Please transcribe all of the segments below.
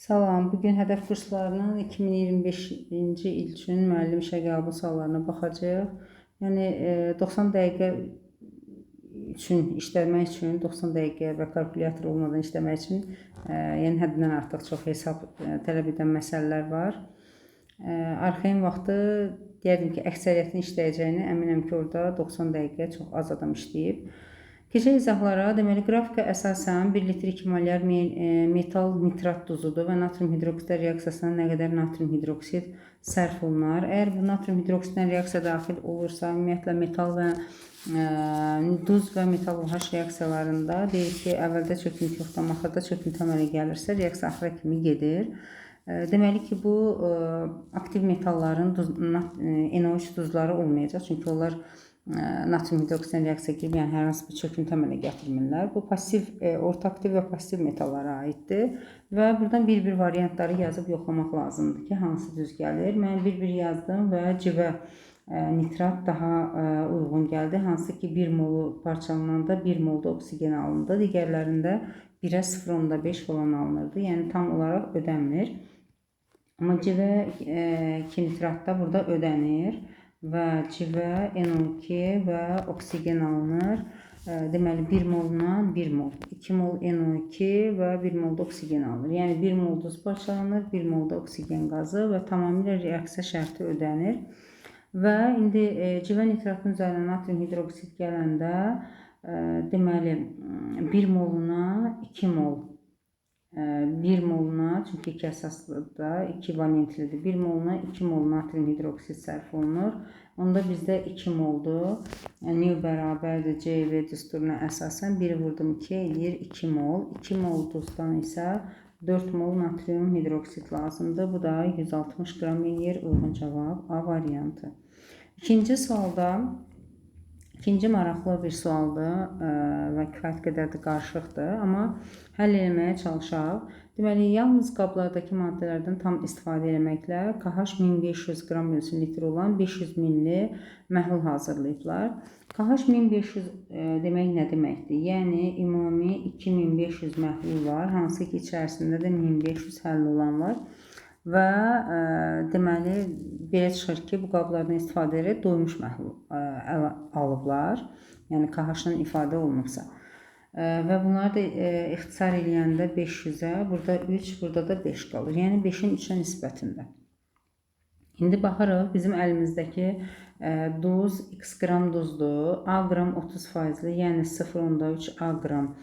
Salam, bugün hədəf kurslarının 2025-ci il üçün müəllim işə qəbul suallarına baxacağıq. Yəni 90 dəqiqə üçün işləmək üçün, 90 dəqiqə və kalkulyator olmadan işləmək üçün yəni həddindən artıq çox hesab tələb edən məsələlər var. Arxayın vaxtı deyərdim ki, əksəriyyətin işləyəcəyini əminəm ki, orada 90 dəqiqə çox az adam işləyib. Keçək izahlara. Deməli, qrafika əsasən 1 litr 2 molar metal nitrat duzudur və natrium hidroksid reaksiyasına nə qədər natrium hidroksid sərf olunar. Əgər bu natrium hidroksiddən reaksiya daxil olursa, ümumiyyətlə metal və duz və metal OH reaksiyalarında deyir ki, əvvəldə çöküntü yoxdan axırda çöküntü əmələ gəlirsə, reaksiya axıra kimi gedir. Deməli ki, bu aktiv metalların NO3 duzları olmayacaq, çünki onlar natrium hidroksiddən reaksiya girib, yəni hər hansı bir çöküntü əmələ gətirmirlər. Bu pasiv, orta aktiv və pasiv metallara aiddir və buradan bir-bir variantları yazıb yoxlamaq lazımdır ki, hansı düz gəlir. Mən bir-bir yazdım və civə nitrat daha uyğun gəldi, hansı ki 1 molu parçalananda 1 molda oksigen alındı, digərlərində 1-ə 0,5 falan alınırdı, yəni tam olaraq ödənmir. Amma civə nitratda burada ödənir və civə, NO2 və oksigen alınır. Deməli, 1 moluna 1 mol, 2 mol NO2 və 1 molda oksigen alınır. Yəni, 1 mol duz parçalanır, 1 molda oksigen qazı və tamamilə reaksiya şərti ödənir. Və indi civə nitratın üzərinə natrium hidroksid gələndə, deməli, 1 moluna 2 mol, 1 moluna, çünki 2 əsaslıdır, 2 valentlidir, 1 moluna 2 mol natrium hidroksid sərf olunur. Onda bizdə 2 moldur. Növ bərabərdir CV düsturuna əsasən 1 vurdum 2 eləyir 2 mol. 2 mol duzdan isə 4 mol natrium hidroksid lazımdır. Bu da 160 qram eləyir. Uyğun cavab A variantı. İkinci sualda, İkinci maraqlı bir sualdır və kifayət qədər də qarışıqdır, amma həll etməyə çalışaq. Deməli, yalnız qablardakı maddələrdən tam istifadə etməklə KH 1500 qram bölünsün litr olan 500 milli məhlul hazırlayıblar. KH 1500 demək nə deməkdir? Yəni, ümumi 2500 məhlul var, hansı ki, içərisində də 1500 həll olan var. Və deməli, belə çıxır ki, bu qablardan istifadə edərək doymuş məhlul alıblar. Yəni, KH-dan ifadə olunubsa. Və bunları da ixtisar eləyəndə 500-ə, burada 3, burada da 5 qalır. Yəni, 5-in 3-ə nisbətində. İndi baxırıq, bizim əlimizdəki duz x qram duzdur. A qram 30%, yəni 0,3 A qram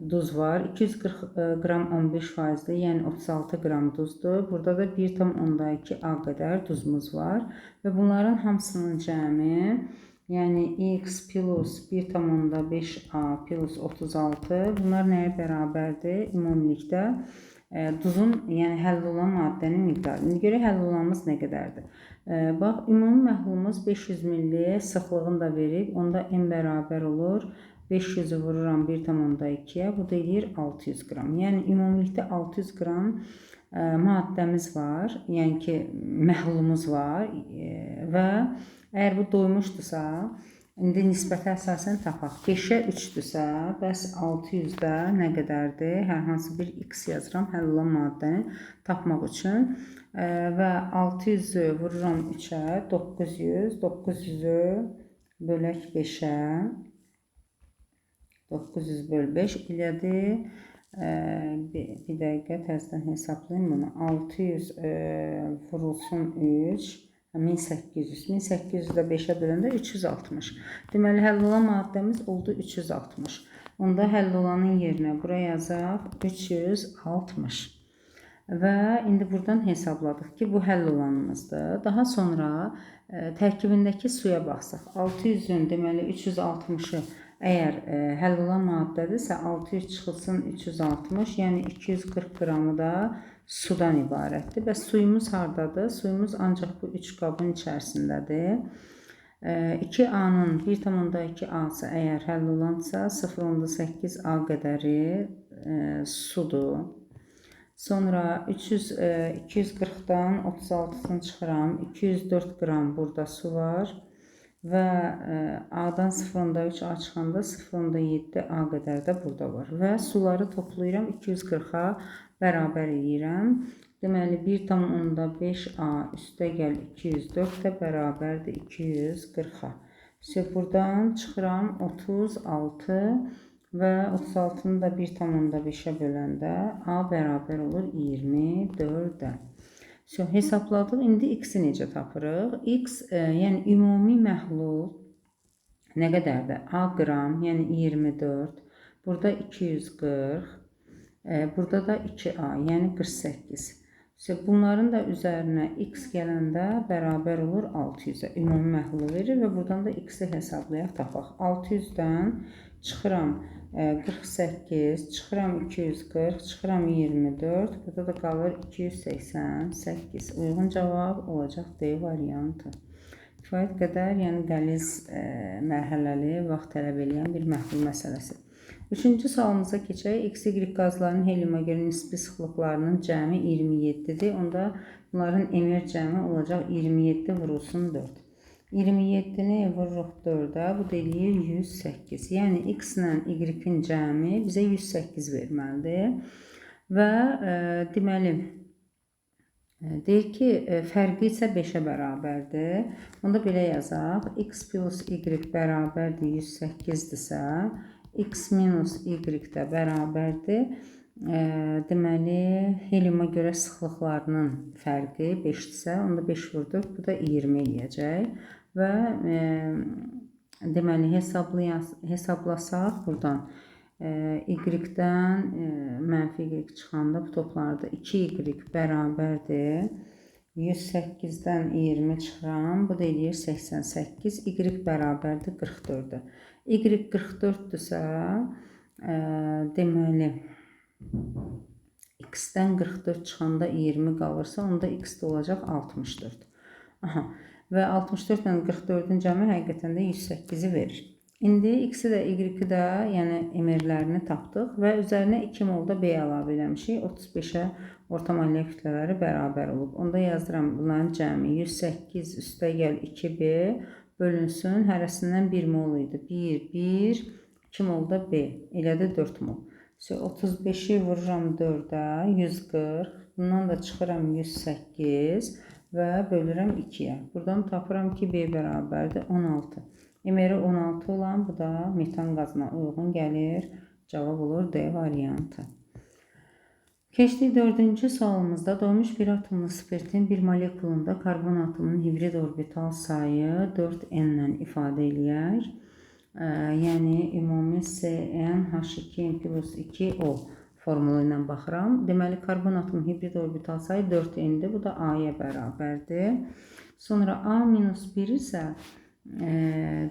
duz var. 240 qram 15%, yəni 36 qram duzdur. Burada da 1,2 A qədər duzumuz var. Və bunların hamısının cəmi, yəni x plus 1,5 A plus 36, bunlar nəyə bərabərdir? Ümumilikdə duzun, yəni həll olan maddənin miqdarı. İndi görək həll olanımız nə qədərdir? Bax, ümumi məhlulumuz 500 milli, sıxlığını da verib, onda n bərabər olur. 500-ü vururam 1,2-yə, bu da eləyir 600 qram. Yəni, ümumilikdə 600 qram maddəmiz var, yəni ki, məhlulumuz var və əgər bu doymuşdursa, indi nisbətə əsasən tapaq. 5-ə 3-dürsə, bəs 600-də nə qədərdir? Hər hansı bir x yazıram həll olan maddəni tapmaq üçün. Və 600-ü vururam 3-ə, 900, 900-ü bölək 5-ə, 900 böl 5 elədi. Bir dəqiqə təzədən hesablayayım bunu. 600 vurulsun 3, 1800. 1800 də 5-ə böləndə 360. Deməli, həll olan maddəmiz oldu 360. Onda həll olanın yerinə bura yazaq 360. Və indi buradan hesabladıq ki, bu həll olanımızdır. Daha sonra tərkibindəki suya baxsaq. 600-ün deməli 360-ı əgər həll olan maddədirsə, 600 çıxılsın 360, yəni 240 qramı da sudan ibarətdir. Və suyumuz hardadır? Suyumuz ancaq bu 3 qabın içərisindədir. 2A-nın 1,2 A-sı əgər həll olansa, 0,8 A qədəri sudur. Sonra 240-dan 36-sını çıxıram, 204 qram burada su var. Və A-dan 0,3 A çıxanda 0,7 A qədər də burada var. Və suları toplayıram 240-a bərabər edirəm. Deməli 1,5a üstəgəl 204 də bərabərdir 240-a. Buradan çıxıram 36 və 36-nı da 1,5-ə böləndə a bərabər olur 24-ə. Hesabladıq. İndi x-i necə tapırıq? X, yəni ümumi məhlul nə qədərdir? A qram, yəni 24. Burada 240. Burada da 2a, yəni 48. Bunların da üzərinə x gələndə bərabər olur 600-ə. Ümumi məhlulu verir və buradan da x-i hesablayaq, tapaq. 600-dən çıxıram 48, çıxıram 240, çıxıram 24. Burada da qalır 288. Uyğun cavab olacaq D variantı. Kifayət qədər, yəni qəliz mərhələli vaxt tələb edən bir məhlul məsələsi. Üçüncü sualımıza keçək. X, Y qazlarının helyuma görə nisbi sıxlıqlarının cəmi 27-dir. Onda bunların emer cəmi olacaq 27 vurulsun 4. 27-ni vururuq 4-ə, bu da eləyir 108. Yəni X ilə Y-in cəmi bizə 108 verməlidir. Və deməli, deyir ki, fərqi isə 5-ə bərabərdir. Onda belə yazaq. X plus Y bərabərdir 108-dirsə, X minus Y də bərabərdir. Deməli, helyuma görə sıxlıqlarının fərqi 5-dirsə, onda 5 vurduq, bu da 20 eləyəcək. Və deməli, hesablasaq buradan Y-dən mənfi Y çıxanda bu toplarda 2Y bərabərdir. 108-dən 20 çıxıram, bu da eləyir 88. Y bərabərdir 44-də. Y 44-dürsə, deməli, X-dən 44 çıxanda 20 qalırsa, onda X-də olacaq 64. Və 64 ilə 44-ün cəmi həqiqətən də 108-i verir. İndi X-i də Y-i də, yəni emerlərini tapdıq və üzərinə 2 molda B əlavə eləmişik. 35-ə orta maliyyə kütlələri bərabər olub. Onda yazdıram, bunların cəmi 108 üstəgəl 2B bölünsün, hərəsindən 1 mol idi. 1, 2 molda B, elədi 4 mol. 35-i vururam 4-ə, 140, bundan da çıxıram 108 və bölürəm 2-yə. Buradan tapıram ki, B bərabərdir 16. Emeri 16 olan, bu da metan qazına uyğun gəlir. Cavab olur D variantı. Keçdik 4-cü sualımızda. Doğmuş bir atomlu spirtin bir molekulunda karbon atomunun hibrid orbital sayı 4n ilə ifadə eləyər. Yəni, ümumi CnH2n plus 2O formulu ilə baxıram. Deməli, karbon atomunun hibrid orbital sayı 4n-dir. Bu da A-ya bərabərdir. Sonra A-1 isə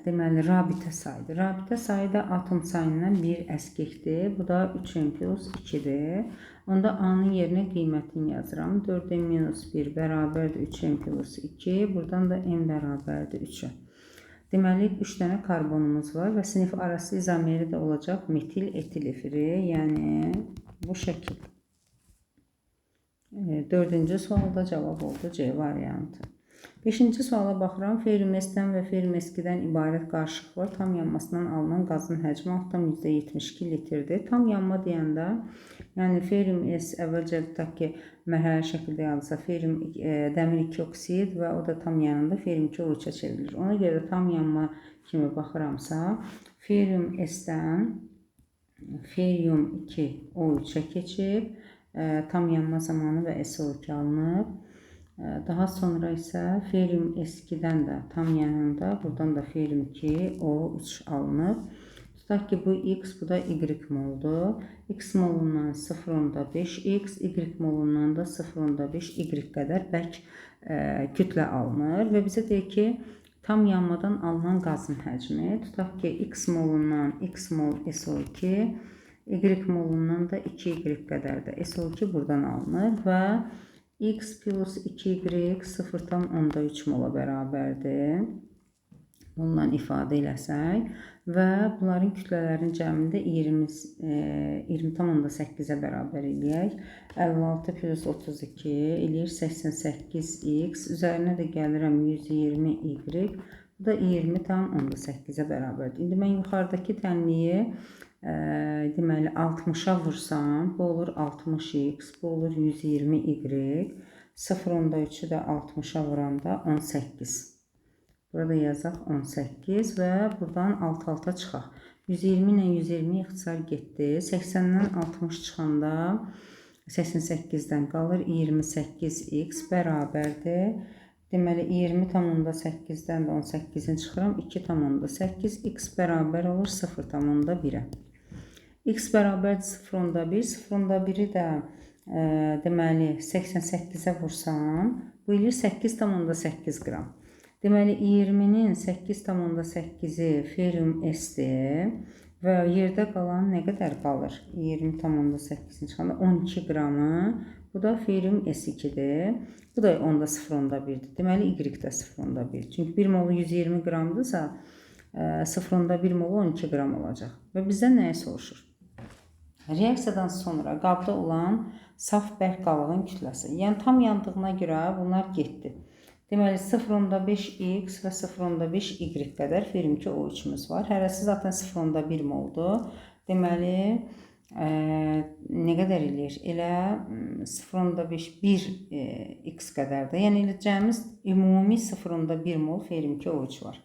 deməli, rabitə sayıdır. Rabitə sayı da atom sayından 1 əskikdir. Bu da 3n plus 2-dir. Onda A-nın yerinə qiymətini yazıram. 4n-1 bərabərdir 3n plus 2. Buradan da n bərabərdir 3-ə. Deməli, 3 dənə karbonumuz var və sinif arası izomeri də olacaq metil etil efiri. Yəni, bu şəkil. 4-cü sualda cavab oldu C variantı. 5-ci suala baxıram. Ferrumesdən və ferrumeskidən ibarət qarışıq var. Tam yanmasından alınan qazın həcmi altdan %72 litrdir. Tam yanma deyəndə, yəni ferrum S əvvəlcə tutaq ki, mərhələ şəkildə yazılsa, ferrum dəmir 2 oksid və o da tam yanında ferrum 2 O3-ə çevrilir. Ona görə də tam yanma kimi baxıramsa, ferrum S-dən ferrum 2 O3-ə keçib, tam yanma zamanı və SO2 alınıb. Daha sonra isə ferrum S2-dən də tam yanında, buradan da ferrum 2 O3 alınıb. Tutaq ki, bu X, bu da Y moldur. X molundan 0,5X, Y molundan da 0,5 Y qədər bərk kütlə alınır. Və bizə deyir ki, tam yanmadan alınan qazın həcmi. Tutaq ki, X molundan X mol SO2, Y molundan da 2Y qədər də SO2 buradan alınır və X plus 2Y 0,3 mola bərabərdir. Bununla ifadə eləsək və bunların kütlələrinin cəmində 20,8-ə bərabər eləyək. 56 plus 32 eləyir 88X. Üzərinə də gəlirəm 120Y. Bu da 20,8-ə bərabərdir. İndi mən yuxarıdakı tənliyi deməli 60-a vursam, bu olur 60x, bu olur 120y. 0.3'ü də 60-a vuranda 18. Burada yazaq 18 və buradan alt-alta çıxaq. 120 ilə 120 ixtisar getdi. 80-dən 60 çıxanda 88-dən qalır 28x bərabərdir. Deməli 20,8-dən də 18-in çıxıram. 2,8 x bərabər olur 0,1-ə. X bərabər 0,1, 0,1-i də deməli 88-ə vursam, bu eləyir 8,8 qram. Deməli 20-nin 8,8-i ferium S-dir və yerdə qalan nə qədər qalır? 20,8-in çıxanda 12 qramı, bu da ferium S2-dir. Bu da onda 0,1-dir. Deməli Y də 0,1. Çünki 1 molu 120 qramdırsa 0,1 molu 12 qram olacaq. Və bizdən nəyi soruşur? Reaksiyadan sonra qabda olan saf bərk qalığın kütləsi. Yəni tam yandığına görə bunlar getdi. Deməli 0,5x və 0,5y qədər ferium 2O3-ümüz var. Hərəsi zaten 0,1 moldur. Deməli nə qədər eləyir? Elə 0,5 1x qədərdir. Yəni eləcəyimiz ümumi 0,1 mol ferium 2O3 var.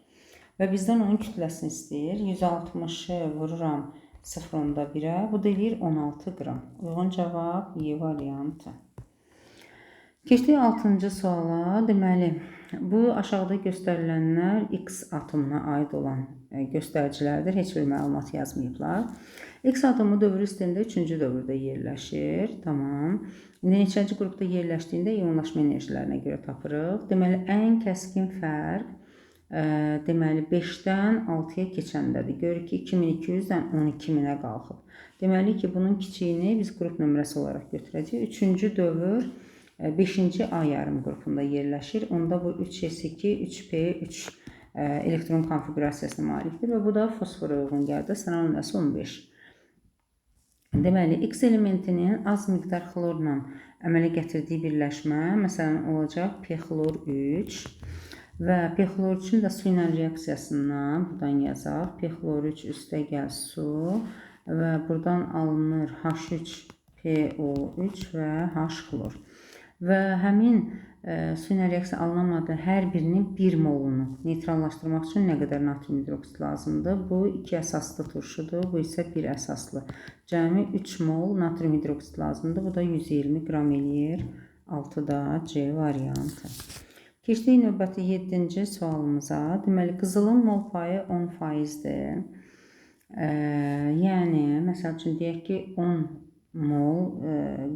Və bizdən onun kütləsini istəyir. 160-ı vururam 0,1-ə. Bu da eləyir 16 qram. Uyğun cavab Y variantı. Keçdik 6-cı suala. Deməli, bu aşağıda göstərilənlər X atomuna aid olan göstəricilərdir. Heç bir məlumat yazmayıblar. X atomu dövr sistemində 3-cü dövrdə yerləşir. Tamam. Neçənci qrupda yerləşdiyində ionlaşma enerjilərinə görə tapırıq. Deməli, ən kəskin fərq deməli 5-dən 6-ya keçəndədir. Görürük ki, 2200-dən 12000-ə qalxıb. Deməli ki, bunun kiçiyini biz qrup nömrəsi olaraq götürəcəyik. 3-cü dövr 5-ci A yarım qrupunda yerləşir. Onda bu 3s2, 3p3 elektron konfigurasiyasına malikdir və bu da fosfora uyğun gəldi. Sıra nömrəsi 15. Deməli, X elementinin az miqdar xlorla əmələ gətirdiyi birləşmə, məsələn, olacaq p-xlor 3 və p-xlor 3-ün də su ilə reaksiyasından buradan yazaq. P-xlor 3 üstəgəl su və buradan alınır H3PO3 və H-xlor. Və həmin su ilə reaksiya alınamadığı hər birinin 1 molunu neytrallaşdırmaq üçün nə qədər natrium hidroksid lazımdır? Bu 2 əsaslı turşudur, bu isə 1 əsaslı. Cəmi 3 mol natrium hidroksid lazımdır, bu da 120 qram eləyir. 6-da C variantı. Keçdik növbəti 7-ci sualımıza. Deməli, qızılın mol payı 10%-dir. Yəni, məsəl üçün deyək ki, 10 mol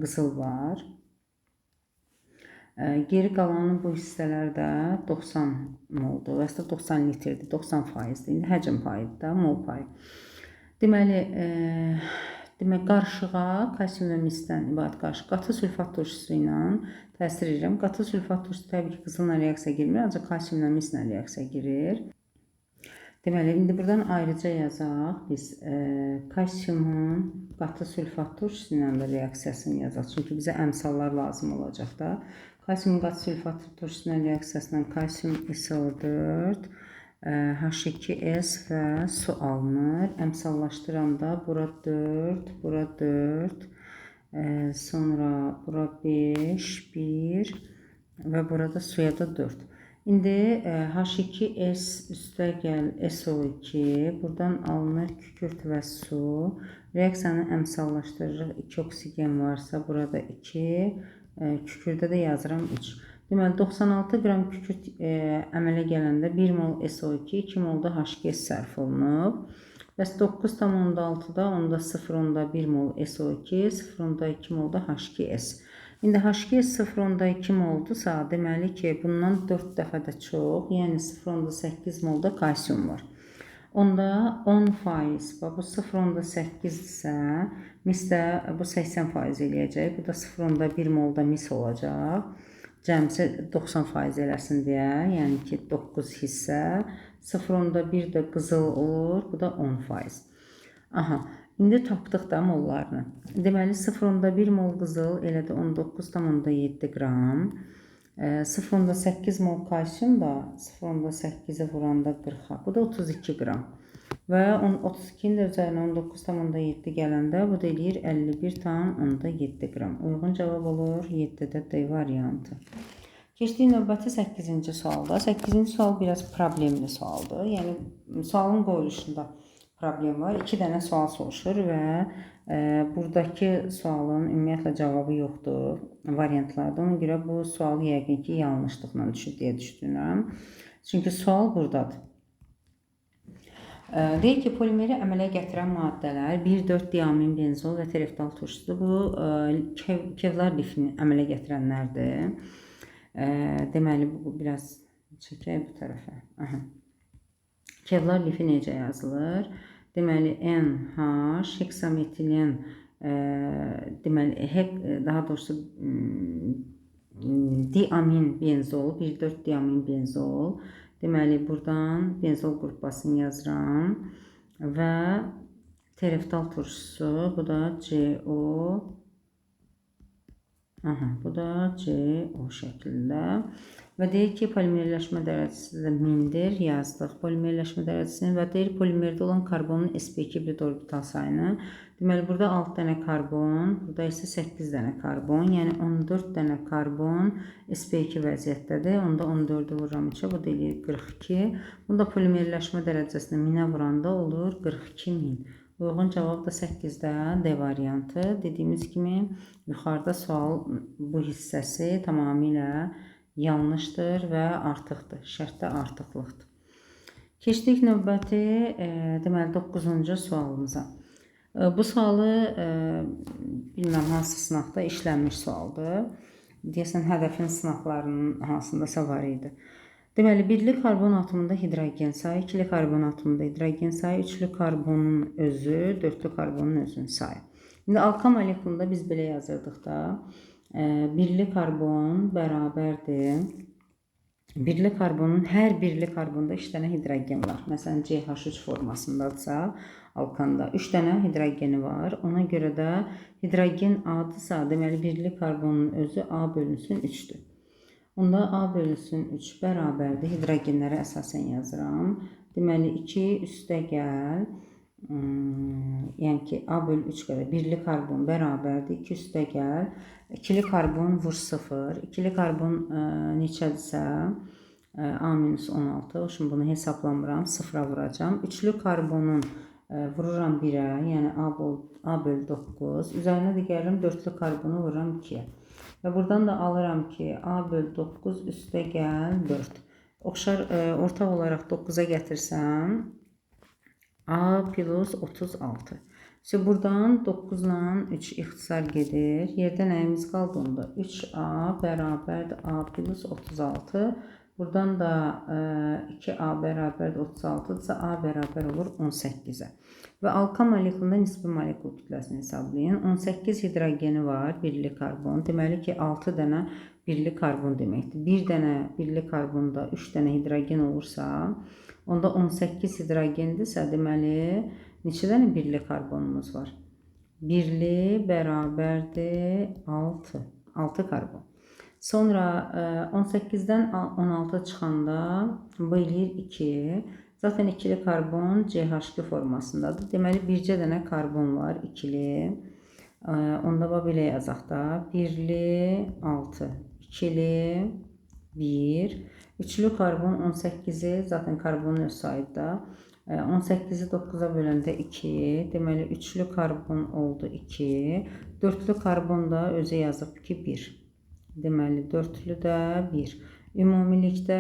qızıl var. Geri qalanın bu hissələrdə 90 moldur. Əslində 90 litrdir, 90%-dir. İndi həcm payıdır da, mol payı. Deməli, qarışığa kalsium və misdən ibarət qarışıq qatı sülfat turşusu ilə təsir edirəm. Qatı sülfat turşusu təbii ki, qızılla reaksiya girmir, ancaq kalsium və mislə reaksiya girir. Deməli, indi buradan ayrıca yazaq. Biz kalsiumun qatı sülfat turşusu ilə də reaksiyasını yazaq. Çünki bizə əmsallar lazım olacaq da. Kalsiumun qatı sülfat turşusu ilə reaksiyasından kalsium SO4, H2S və su alınır. Əmsallaşdıranda bura 4, bura 4, sonra bura 5, 1 və burada suya da 4. İndi H2S üstəgəl SO2, buradan alınır kükürt və su. Reaksiyanı əmsallaşdırırıq. 2 oksigen varsa burada 2, kükürdə də yazıram 3. Deməli, 96 qram kükürt əmələ gələndə 1 mol SO2, 2 mol da H2S sərf olunub. Bəs 9,6-da onda 0,1 mol SO2, 0,2 mol da H2S. İndi H2S 0,2 moldusa, deməli ki, bundan 4 dəfə də çox, yəni 0,8 molda kalsium var. Onda 10%, bu 0,8-dirsə, mis də bu 80% eləyəcək. Bu da 0,1 molda mis olacaq. Cəmsi 90% eləsin deyə, yəni ki, 9 hissə. 0,1 də qızıl olur, bu da 10%. Aha. İndi tapdıq da mollarını. Deməli, 0,1 mol qızıl elə də 19,7 qram. 0,8 mol kalsium da 0,8-i vuranda 40. Bu da 32 qram. Və 32-nin də üzərinə 19,7 gələndə bu da eləyir 51,7 qram. Uyğun cavab olur 7-də D variantı. Keçdik növbəti 8-ci sualda. 8-ci sual biraz problemli sualdır. Yəni sualın qoyuluşunda problem var. 2 dənə sual soruşur və buradakı sualın ümumiyyətlə cavabı yoxdur variantlarda. Ona görə bu sual yəqin ki yanlışlıqla düşür deyə düşünürəm. Çünki sual buradadır. Deyir ki, polimeri əmələ gətirən maddələr 1,4 diamin benzol və tereftal turşusudur. Bu kevlar lifini əmələ gətirənlərdir. Deməli, bu biraz çəkək bu tərəfə. Kevlar lifi necə yazılır? Deməli, NH, heksametilen, deməli, daha doğrusu diamin benzol, 1,4 diamin benzol. Deməli, buradan benzol qrupasını yazıram və tereftal turşusu, bu da CO, bu da CO şəklində. Və deyir ki, polimerləşmə dərəcəsi də 1000-dir, yazdıq polimerləşmə dərəcəsini və deyir polimerdə olan karbonun sp2 bir orbital sayını. Deməli, burada 6 dənə karbon, burada isə 8 dənə karbon, yəni 14 dənə karbon sp2 vəziyyətdədir. Onda 14-ü vururam 3-ə, bu da eləyir 42. Bunda polimerləşmə dərəcəsini 1000-ə vuranda olur 42.000. Uyğun cavab da 8-də D variantı. Dediyimiz kimi, yuxarıda sual bu hissəsi tamamilə yanlışdır və artıqdır. Şərtdə artıqlıqdır. Keçdik növbəti, deməli 9-cu sualımıza. Bu sualı bilməm hansı sınaqda işlənmiş sualdır. Deyəsən hədəfin sınaqlarının hansındasa var idi. Deməli, birli karbon atomunda hidrogen sayı, ikili karbon atomunda hidrogen sayı, üçlü karbonun özü, dörtlü karbonun özünün sayı. İndi alka molekulunda biz belə yazırdıq da, birli karbon bərabərdir. Birli karbonun, hər birli karbonda 3 dənə hidrogen var. Məsələn, CH3 formasındadırsa, alkanda 3 dənə hidrogeni var. Ona görə də hidrogen adırsa, deməli, birli karbonun özü A bölünsün 3-dür. Onda A bölünsün 3 bərabərdir. Hidrogenləri əsasən yazıram. Deməli, 2 üstə gəl. Yəni ki, A bölü 3 qədər birli karbon bərabərdir. 2 üstə gəl. İkili karbon vur 0. İkili karbon neçədirsə A-16. Şimdi bunu hesablamıram. 0-a vuracam. Üçlü karbonun vururam 1-ə. Yəni A bölü 9. Üzərinə də gəlirəm. Dörtlü karbonu vururam 2-yə. Və buradan da alıram ki, A bölü 9 üstə gəl 4. Oxşar ortaq olaraq 9-a gətirsəm, A plus 36. İşte buradan 9 ilə 3 ixtisar gedir. Yerdə nəyimiz qaldı onda? 3A bərabərdir A plus 36. Buradan da 2A bərabərdir 36-dırsa A bərabər olur 18-ə. Və alka molekulunda nisbi molekul kütləsini hesablayın. 18 hidrogeni var, birli karbon. Deməli ki, 6 dənə birli karbon deməkdir. 1 dənə birli karbonda 3 dənə hidrogen olursa, onda 18 hidrogendirsə, deməli, neçə dənə birli karbonumuz var? Birli bərabərdir 6. 6 karbon. Sonra 18-dən 16 çıxanda bu eləyir 2. Zaten ikili karbon CH2 formasındadır. Deməli, bircə dənə karbon var, ikili. Onda belə yazaq da, birli 6, ikili 1. Üçlü karbon 18-i, zaten karbonun öz sayıdır. 18-i 9-a böləndə 2. Deməli, üçlü karbon oldu 2. Dörtlü karbon da özü yazıb ki 1. Deməli, dörtlü də 1. Ümumilikdə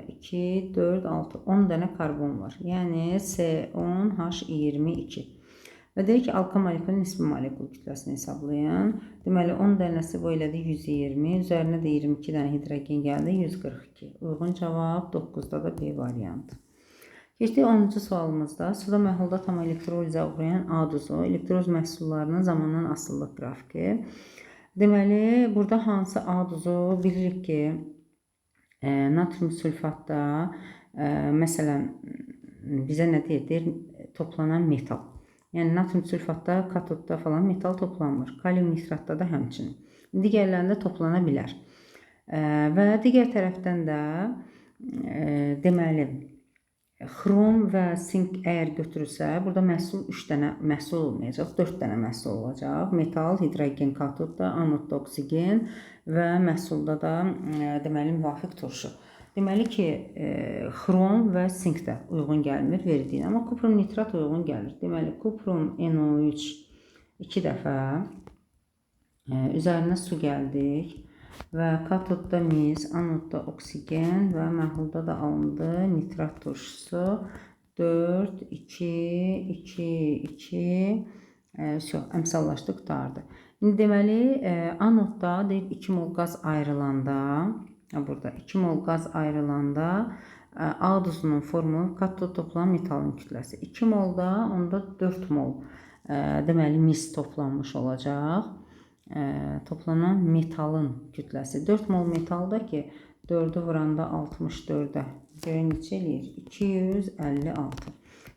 2, 4, 6, 10 dənə karbon var. Yəni C10H22. Və deyir ki, alka molekulun nisbi molekul kütləsini hesablayın. Deməli, 10 dənəsi bu elədi 120. Üzərinə də 22 dənə hidrogen gəldi 142. Uyğun cavab 9-da da B variantı. Keçdik 10-cu sualımızda. Suda məhlulda tam elektrolizə uğrayan A duzu, elektroz məhsullarının zamandan asıllıq qrafiki. Deməli, burada hansı A duzu bilirik ki, natrium sülfatda, məsələn, bizə nə deyir? Toplanan metal. Yəni, natrium sülfatda, katodda falan metal toplanmır. Kalium nitratda da həmçinin. Digərlərində toplana bilər. Və digər tərəfdən də, deməli, Xrom və sink əgər götürülsə, burada məhsul 3 dənə məhsul olmayacaq, 4 dənə məhsul olacaq. Metal, hidrogen katodda, anodda oksigen və məhsulda da deməli müvafiq turşu. Deməli ki, xrom və sink də uyğun gəlmir verdiyinə, amma kuprum nitrat uyğun gəlir. Deməli, kuprum NO3 2 dəfə üzərinə su gəldik və katodda mis, anodda oksigen və məhlulda da alındı nitrat turşusu 4, 2, 2, 2 əmsallaşdı, qutardı. İndi deməli, anodda deyib 2 mol qaz ayrılanda, burada 2 mol qaz ayrılanda A duzunun formu katod toplam metalın kütləsi. 2 molda onda 4 mol deməli mis toplanmış olacaq. Toplanan metalın kütləsi 4 mol metalda ki 4'ü vuranda 64'ə görə neçə eləyir? 256.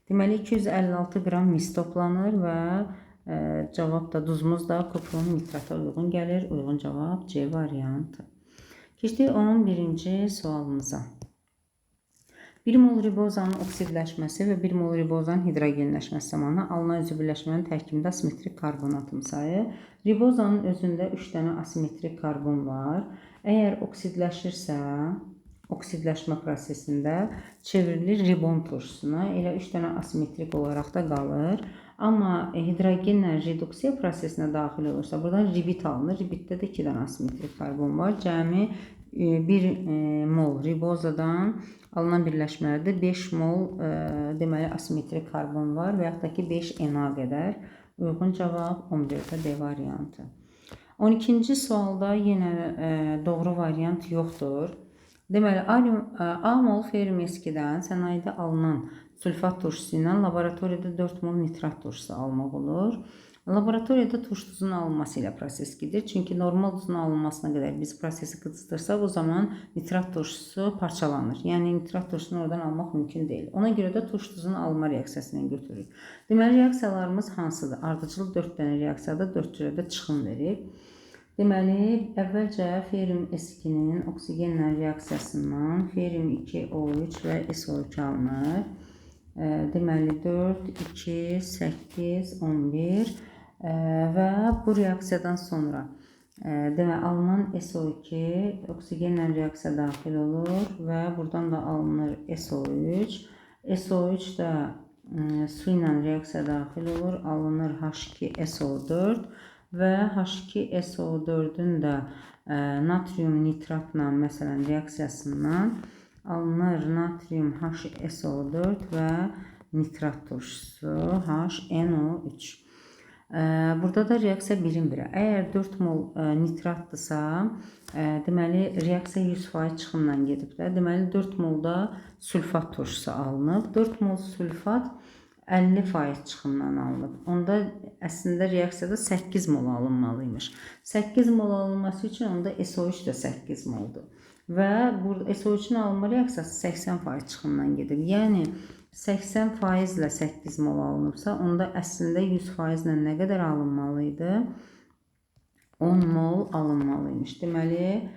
Deməli 256 qram mis toplanır və cavab da duzumuz da kuprum nitrata uyğun gəlir. Uyğun cavab C variantı. Keçdik 11-ci sualımıza. 1 mol ribozanın oksidləşməsi və 1 mol ribozanın hidrogenləşməsi zamanı alınan üzvləşmənin tərkibində asimetrik karbon atom sayı. Ribozanın özündə 3 dənə asimetrik karbon var. Əgər oksidləşirsə, oksidləşmə prosesində çevrilir ribon turşusuna. Elə 3 dənə asimetrik olaraq da qalır. Amma hidrogenlə reduksiya prosesinə daxil olursa, buradan ribit alınır. Ribitdə də 2 dənə asimetrik karbon var. Cəmi 1 mol ribozadan alınan birləşmələrdə 5 mol deməli asimetrik karbon var və yaxud da ki 5 Na qədər. Uyğun cavab 11-də D variantı. 12-ci sualda yenə doğru variant yoxdur. Deməli, A mol ferium S2-dən sənayedə alınan sülfat turşusu ilə laboratoriyada 4 mol nitrat turşusu almaq olur. Laboratoriyada turş duzunun alınması ilə proses gedir. Çünki normal duzun alınmasına qədər biz prosesi qızdırsaq, o zaman nitrat turşusu parçalanır. Yəni nitrat turşusunu oradan almaq mümkün deyil. Ona görə də turş duzunun alınma reaksiyasına götürür. Deməli, reaksiyalarımız hansıdır? Ardıcıl 4 dənə reaksiyada 4 cürədə çıxım verir. Deməli, əvvəlcə ferium S2-nin oksigenlə reaksiyasından ferium 2O3 və SO2 alınır. Deməli, 4, 2, 8, 11 və bu reaksiyadan sonra deməli, alınan SO2 oksigenlə reaksiya daxil olur və buradan da alınır SO3. SO3 də su ilə reaksiya daxil olur, alınır H2SO4 və H2SO4-ün də natrium nitratla məsələn reaksiyasından alınır natrium HSO4 və nitrat turşusu HNO3. Burada da reaksiya bilinmir. Əgər 4 mol nitratdırsa, deməli reaksiya 100% çıxımla gediblər. Deməli 4 molda sülfat turşusu alınıb. 4 mol sülfat 50% çıxımla alınıb. Onda əslində reaksiyada 8 mol alınmalıymış. 8 mol alınması üçün onda SO3 də 8 moldur. Və burada SO3-ün alınma reaksiyası 80% çıxımdan gedir. Yəni 80% ilə 8 mol alınıbsa, onda əslində 100% ilə nə qədər alınmalıydı? 10 mol alınmalıymış. Deməli,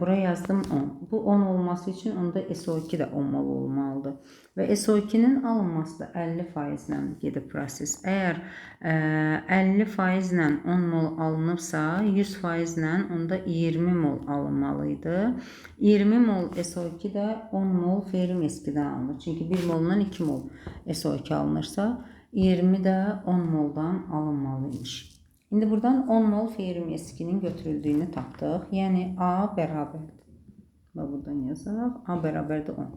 bura yazdım 10. Bu 10 olması üçün onda SO2 də 10 mol olmalıdır. Və SO2-nin alınması da 50% ilə gedir proses. Əgər 50% ilə 10 mol alınıbsa, 100% ilə onda 20 mol alınmalıydı. 20 mol SO2 də 10 mol ferium S2-dən alınır. Çünki 1 moldan 2 mol SO2 alınırsa, 20 də 10 moldan alınmalıymış. İndi buradan 10 mol ferium S2-nin götürüldüyünü tapdıq. Yəni A bərabərdir. Və buradan yazaq. A bərabərdir 10.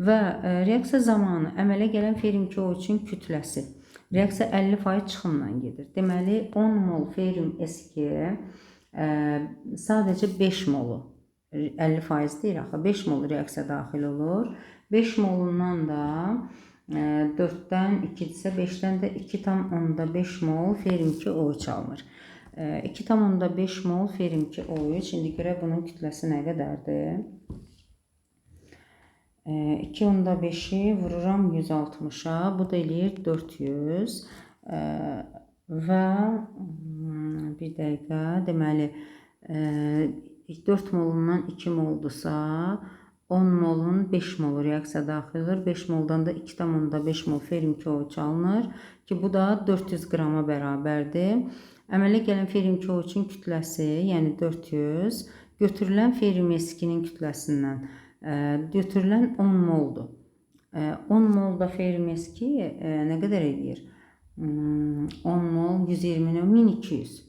Və reaksiya zamanı əmələ gələn ferium 2O3-ün kütləsi. Reaksiya 50% çıxımla gedir. Deməli 10 mol ferium S2 sadəcə 5 molu 50% deyir axı. 5 mol reaksiya daxil olur. 5 molundan da 4-dən 2-dirsə 5-dən də 2,5 mol ferium 2O3 alınır. 2,5 mol ferium 2O3. İndi görə bunun kütləsi nə qədərdir? 2,5-i vururam 160-a. Bu da eləyir 400. Və bir dəqiqə, deməli 4 molundan 2 moldursa 10 molun 5 molu reaksiya daxil olur. 5 moldan da 2,5 mol ferium KO3 alınır ki bu da 400 qrama bərabərdir. Əmələ gələn ferium KO3-ün kütləsi, yəni 400, götürülən ferium S2-nin kütləsindən götürülən 10 moldur. 10 mol da ferium S2 nə qədər edir? 10 mol 120 növ 1200.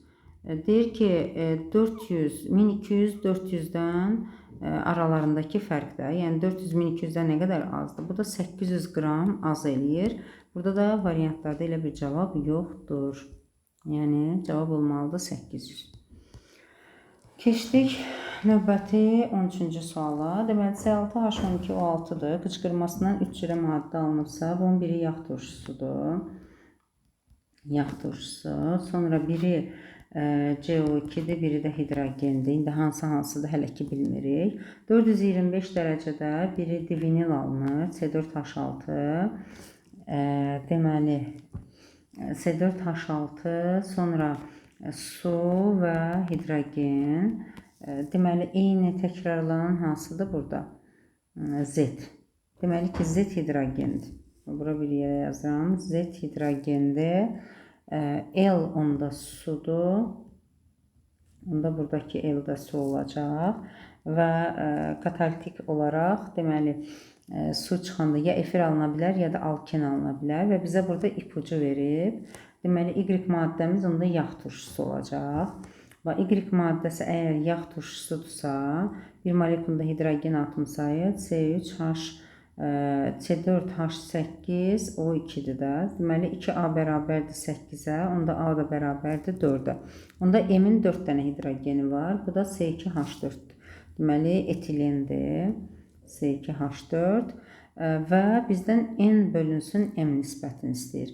Deyir ki 400, 1200 400-dən aralarındakı fərqdə, yəni 400 1200-dən nə qədər azdır? Bu da 800 qram az eləyir. Burada da variantlarda elə bir cavab yoxdur. Yəni cavab olmalıdır 800. Keçdik növbəti 13-cü suala. Deməli C6H12O6-dır. Qıcqırmasından 3 cürə maddə alınıbsa, bunun biri yağ turşusudur. Yağ turşusu. Sonra biri CO2-dir, biri də hidrogendir. İndi hansıdır hələ ki bilmirik. 425 dərəcədə biri divinil alınır, C4H6. Deməli C4H6, sonra su və hidrogen. Deməli eyni təkrarlanan hansıdır burada? Z. Deməli ki Z hidrogendir. Bura bir yerə yazıram. Z hidrogendir. L onda sudur. Onda buradakı L da su olacaq. Və katalitik olaraq deməli su çıxanda ya efir alına bilər, ya da alken alına bilər və bizə burada ipucu verib. Deməli Y maddəmiz onda yağ turşusu olacaq. Və Y maddəsi əgər yağ turşusudursa, bir molekulunda hidrogen atom sayı C3H C4H8 O2-dir də. Deməli 2A bərabərdir 8-ə, onda A da bərabərdir 4-ə. Onda M-in 4 dənə hidrogeni var. Bu da C2H4-dür. Deməli etilendir. C2H4 və bizdən N bölünsün M nisbətini istəyir.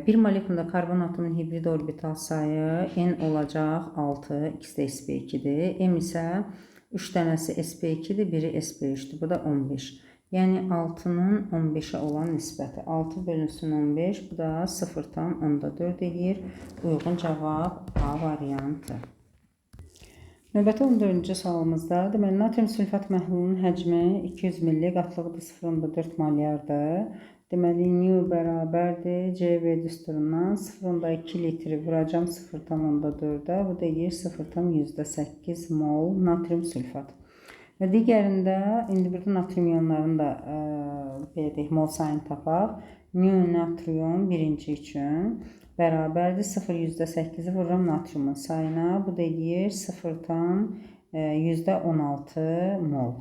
Bir molekulunda karbon atomunun hibrid orbital sayı N olacaq 6, ikisi də sp2-dir. M isə 3 dənəsi sp2-dir, biri sp3-dür. Bu da 15. Yəni 6-nın 15-ə olan nisbəti. 6 bölünsün 15, bu da 0,4 edir. Uyğun cavab A variantı. Növbəti 14-cü sualımızda, deməli, natrium sülfat məhlulunun həcmi 200 ml, qatlığı da 0,4 molyardır. Deməli, nu bərabərdir CV düsturundan 0,2 litri vuracam 0,4-ə, bu da edir 0,8 mol natrium sülfat. Və digərində, indi burada natrium iyonlarının da belə deyək, mol sayını tapaq. Nu natrium birinci üçün bərabərdir 0,8-i vururam natriumun sayına. Bu da edir 0,16 mol.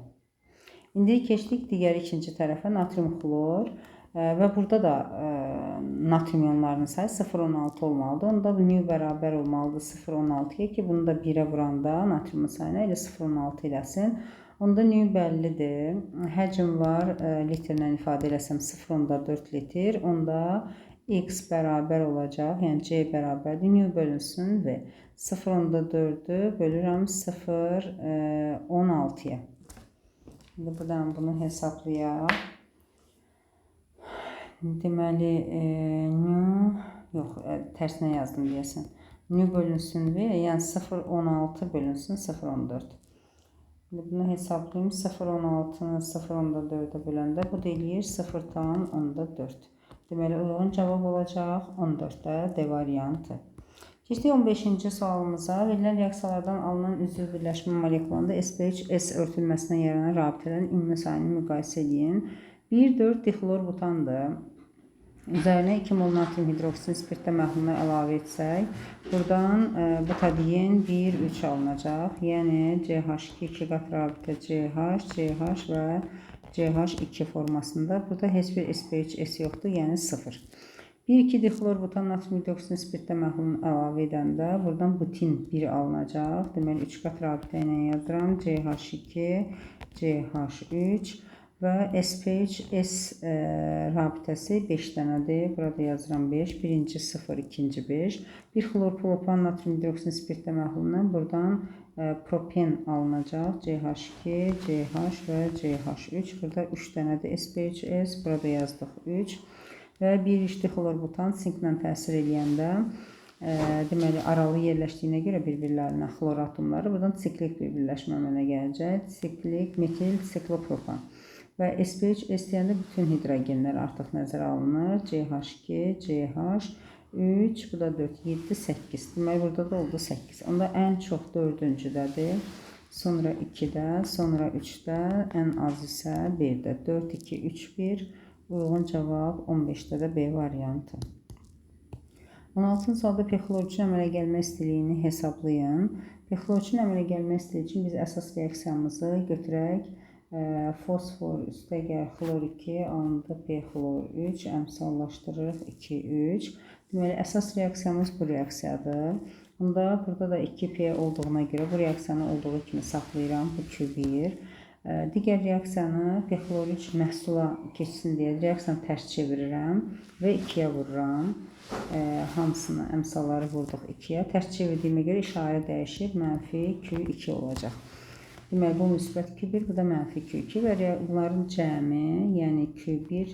İndi keçdik digər ikinci tərəfə, natrium xlor. Və burada da natrium iyonlarının sayı 0,16 olmalıdır. Onda nu bərabər olmalıdır 0,16-ya ki, bunu da 1-ə vuranda natriumun sayına elə 0,16 eləsin. Onda nu bəllidir. Həcm var, litrlə ifadə eləsəm 0,4 litr. Onda x bərabər olacaq, yəni c bərabərdir. Nu bölünsün və 0,4-ü bölürəm 0,16-ya. İndi buradan bunu hesablayaq. Deməli, nu, yox, tərsinə yazdım deyəsən. Nu bölünsün və, yəni 0,16 bölünsün 0,14. Bunu hesablayayım. 0,16-nı 0,4-ə böləndə bu da eləyir 0,14. Deməli, uyğun cavab olacaq 14-də D variantı. Keçdik 15-ci sualımıza. Verilən reaksiyalardan alınan üzv birləşmə molekulunda SP3S örtülməsindən yaranan rabitələrin ümumi sayını müqayisə edin. 1,4 dixlor butandır. Üzərinə 2 mol natrium hidroksidini spirtdə məhluluna əlavə etsək, buradan butadiyen 1,3 alınacaq. Yəni CH2 2 qat rabitə CH, CH və CH2 formasında. Burada heç bir SP3S yoxdur, yəni 0. 1,2 dixlor butan natrium hidroksidini spirtdə məhluluna əlavə edəndə buradan butin 1 alınacaq. Deməli 3 qat rabitə ilə yazıram. CH2, CH3 və SP3S rabitəsi 5 dənədir. Burada yazıram 5. Birinci 0, ikinci 5. Bir xlorpropan natrium hidroksidini spirtdə məhlulundan buradan propen alınacaq. CH2, CH və CH3. Burada 3 dənədir SP3S. Burada yazdıq 3. Və 1,3 dixlorbutan sinklə təsir edəndə deməli aralı yerləşdiyinə görə bir-birlərinə xlor atomları buradan siklik bir birləşmə əmələ gələcək. Siklik metil siklopropan. Və sp3 S deyəndə bütün hidrogenlər artıq nəzərə alınır. CH2, CH3, bu da 4, 7, 8. Deməli burada da oldu 8. Onda ən çox 4-cüdədir. Sonra 2-də, sonra 3-də, ən az isə 1-də. 4, 2, 3, 1. Uyğun cavab 15-də də B variantı. 16-cı sualda pexlorçun əmələ gəlmə istiliyini hesablayın. Pexlorçun əmələ gəlmə istiliyi üçün biz əsas reaksiyamızı götürək. Fosfor üstəgəl xlor 2 alındı pxlor 3 əmsallaşdırırıq 2, 3. Deməli, əsas reaksiyamız bu reaksiyadır. Bunda burada da 2P olduğuna görə bu reaksiyanı olduğu kimi saxlayıram. Bu Q1. Digər reaksiyanı pxlor 3 məhsula keçsin deyə reaksiyanı tərs çevirirəm və 2-yə vururam. Hamısını əmsalları vurduq 2-yə. Tərs çevirdiyimə görə işarə dəyişir. Mənfi Q2 olacaq. Deməli, bu müsbət Q1, bu da mənfi Q2 və bunların cəmi, yəni Q1,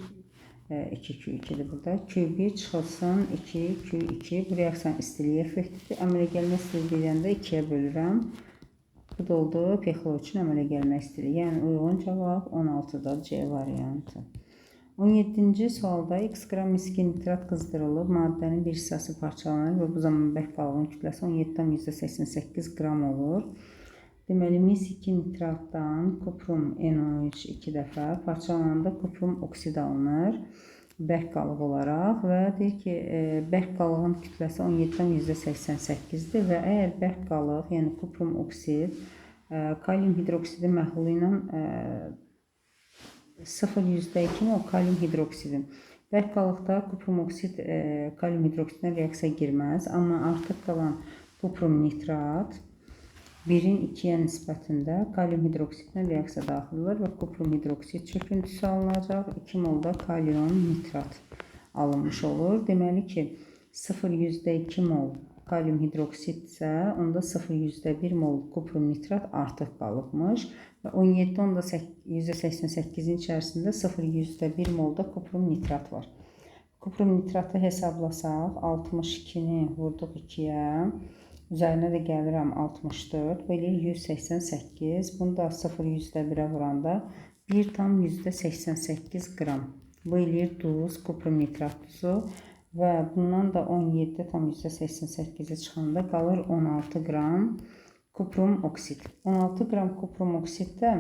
2Q2-dir burada. Q1 çıxılsın 2Q2. Bu reaksiyanın istiliyi effektidir. Əmələ gəlmə istiliyi deyəndə 2-yə bölürəm. Bu da oldu pxlorçun əmələ gəlmə istiliyi. Yəni, uyğun cavab 16-da C variantı. 17-ci sualda x qram miski nitrat qızdırılıb, maddənin bir hissəsi parçalanır və bu zaman bərk balığın kütləsi 17,88 qram olur. Deməli, mis2 nitratdan kuprum NO3 2 dəfə parçalananda kuprum oksid alınır bərk qalıq olaraq və deyir ki, bərk qalığın kütləsi 17,88-dir və əgər bərk qalıq, yəni kuprum oksid, kalium hidroksidi məhlulu ilə 0,2 mol kalium hidroksidin. Bərk qalıqda kuprum oksid kalium hidroksidindən reaksiya girməz, amma artıq qalan kuprum nitrat 1-in 2-yə nisbətində kalium hidroksiddən reaksiya daxil olur və kuprum hidroksid çöküntüsü alınacaq. 2 molda kalium nitrat alınmış olur. Deməli ki, 0,2 mol kalium hidroksid isə onda 0,1 mol kuprum nitrat artıq qalıbmış və 17,88-in içərisində 0,1 molda kuprum nitrat var. Kuprum nitratı hesablasaq 62-ni vurduq 2-yə. Üzərinə də gəlirəm 64, bu eləyir 188. Bunu da 0,1-ə vuranda 1,88 qram. Bu eləyir duz, kuprum nitrat duzu və bundan da 17,88-ə çıxanda qalır 16 qram kuprum oksid. 16 qram kuprum oksid də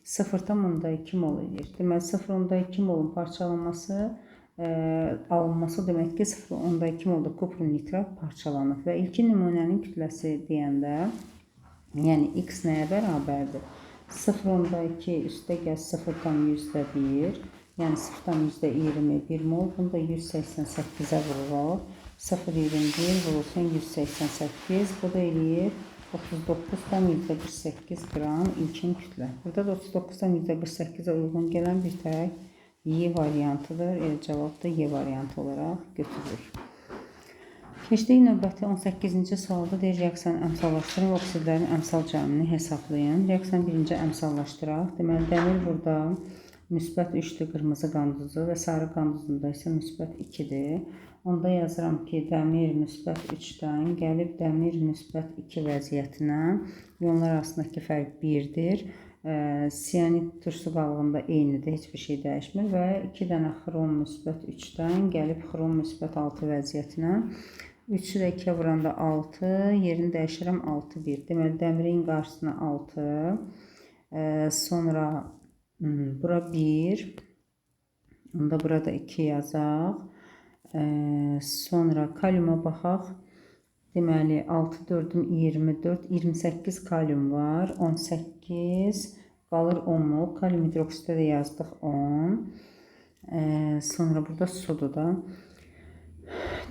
0,2 mol eləyir. Deməli, 0,2 molun parçalanması alınması demək ki 0,2 molda kuprum nitrat parçalanıb və ilkin nümunənin kütləsi deyəndə, yəni x nəyə bərabərdir? 0,2 üstəgəl 0,1, yəni 0,21 mol, bunu da 188-ə vururuq. 0,21 vurulsun 188, bu da eləyir 39,48 qram ilkin kütlə. Burada da 39,48-ə uyğun gələn bir tək Y variantıdır. Cavab da Y variantı olaraq götürülür. Keçdik növbəti 18-ci sualda deyir, reaksiyanı əmsallaşdırın və oksidlərin əmsal cəmini hesablayın. Reaksiyanı birinci əmsallaşdıraq. Deməli, dəmir burada müsbət 3-dür, qırmızı qan duzu və sarı qan duzunda isə müsbət 2-dir. Onda yazıram ki, dəmir müsbət 3-dən gəlib dəmir müsbət 2 vəziyyətinə. İonlar arasındakı fərq 1-dir. Siyanid turşu qalığında eynidir, heç bir şey dəyişmir və 2 dənə xrom müsbət 3-dən gəlib xrom müsbət 6 vəziyyətinə. 3-ü də 2-yə vuranda 6, yerini dəyişirəm 6, 1. Deməli, dəmirin qarşısına 6, sonra bura 1, onda burada 2 yazaq, sonra kaliuma baxaq. Deməli, 6, 4-üm 24, 28 kalium var, 18, qalır 10 mol. Kalium hidroksidə də yazdıq 10. Sonra burada sudur da.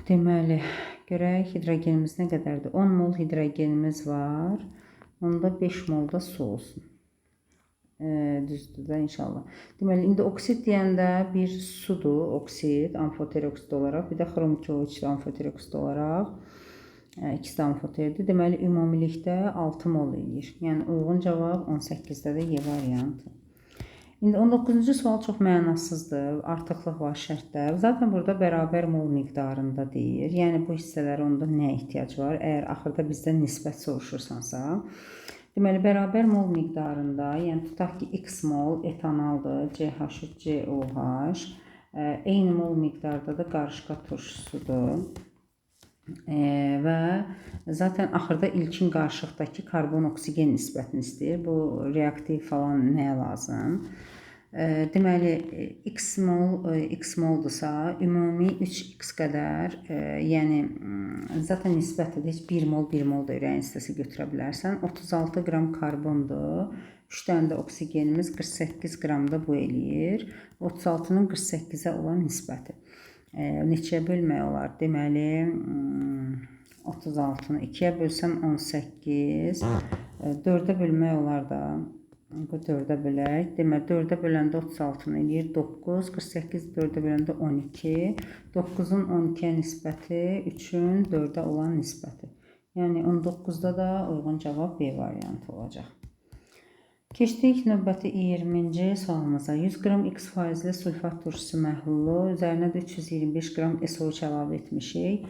Deməli, görək hidrogenimiz nə qədərdir? 10 mol hidrogenimiz var, onda 5 mol da su olsun. Düzdür də inşallah. Deməli, indi oksid deyəndə bir sudur, oksid, amfoteroksid olaraq, bir də xrom 2O3 amfoteroksid olaraq. İkisi də amfoterdir. Deməli, ümumilikdə 6 mol eləyir. Yəni, uyğun cavab 18-də də Y variantı. İndi 19-cu sual çox mənasızdır. Artıqlıq var şərtdə. Zaten burada bərabər mol miqdarında deyir. Yəni bu hissələrə onda nə ehtiyac var? Əgər axırda bizdən nisbət soruşursansa, deməli bərabər mol miqdarında, yəni tutaq ki x mol etanaldır, CH3COH, eyni mol miqdarda da qarışqa turşusudur. Və zaten axırda ilkin qarışıqdakı karbon oksigen nisbətini istəyir. Bu reaktiv falan nəyə lazım? Deməli x moldursa ümumi 3x qədər, yəni zaten nisbətdir. Heç 1 mol da ürəyin hissəsi götürə bilərsən. 36 qram karbondur. 3 dənə də oksigenimiz 48 qram da bu eləyir. 36-nın 48-ə olan nisbəti. Neçəyə bölmək olar? Deməli 36-nı 2-yə bölsəm 18, 4-ə bölmək olar da. Bu 4-ə bölək. Deməli 4-ə böləndə 36-nı eləyir 9, 48 4-ə böləndə 12, 9-un 12-yə nisbəti 3-ün 4-ə olan nisbəti. Yəni 19-da da uyğun cavab B variantı olacaq. Keçdik növbəti 20-ci sualımıza. 100 qram x faizli sulfat turşusu məhlulu, üzərinə də 325 qram SO3 əlavə etmişik.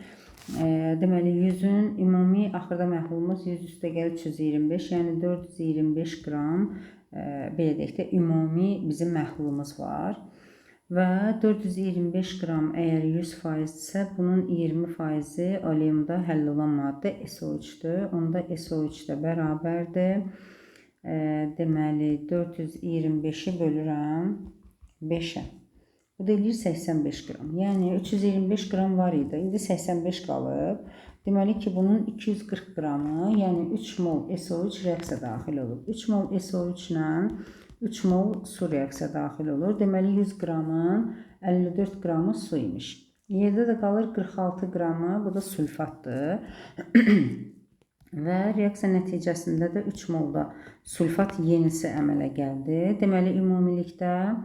Deməli 100-ün ümumi axırda məhlulumuz 100 üstə gəlir 325, yəni 425 qram belə deyək də ümumi bizim məhlulumuz var. Və 425 qram əgər 100%-dirsə, bunun 20%-i oleumda həll olan maddə SO3-dür. Onda SO3 də bərabərdir. Deməli 425-i bölürəm 5-ə. Bu da eləyir 85 qram. Yəni 325 qram var idi. İndi 85 qalıb. Deməli ki, bunun 240 qramı, yəni 3 mol SO3 reaksiya daxil olur. 3 mol SO3 ilə 3 mol su reaksiya daxil olur. Deməli 100 qramın 54 qramı su imiş. Yerdə də qalır 46 qramı, bu da sulfatdır. Və reaksiya nəticəsində də 3 molda sulfat yenisi əmələ gəldi. Deməli, ümumilikdə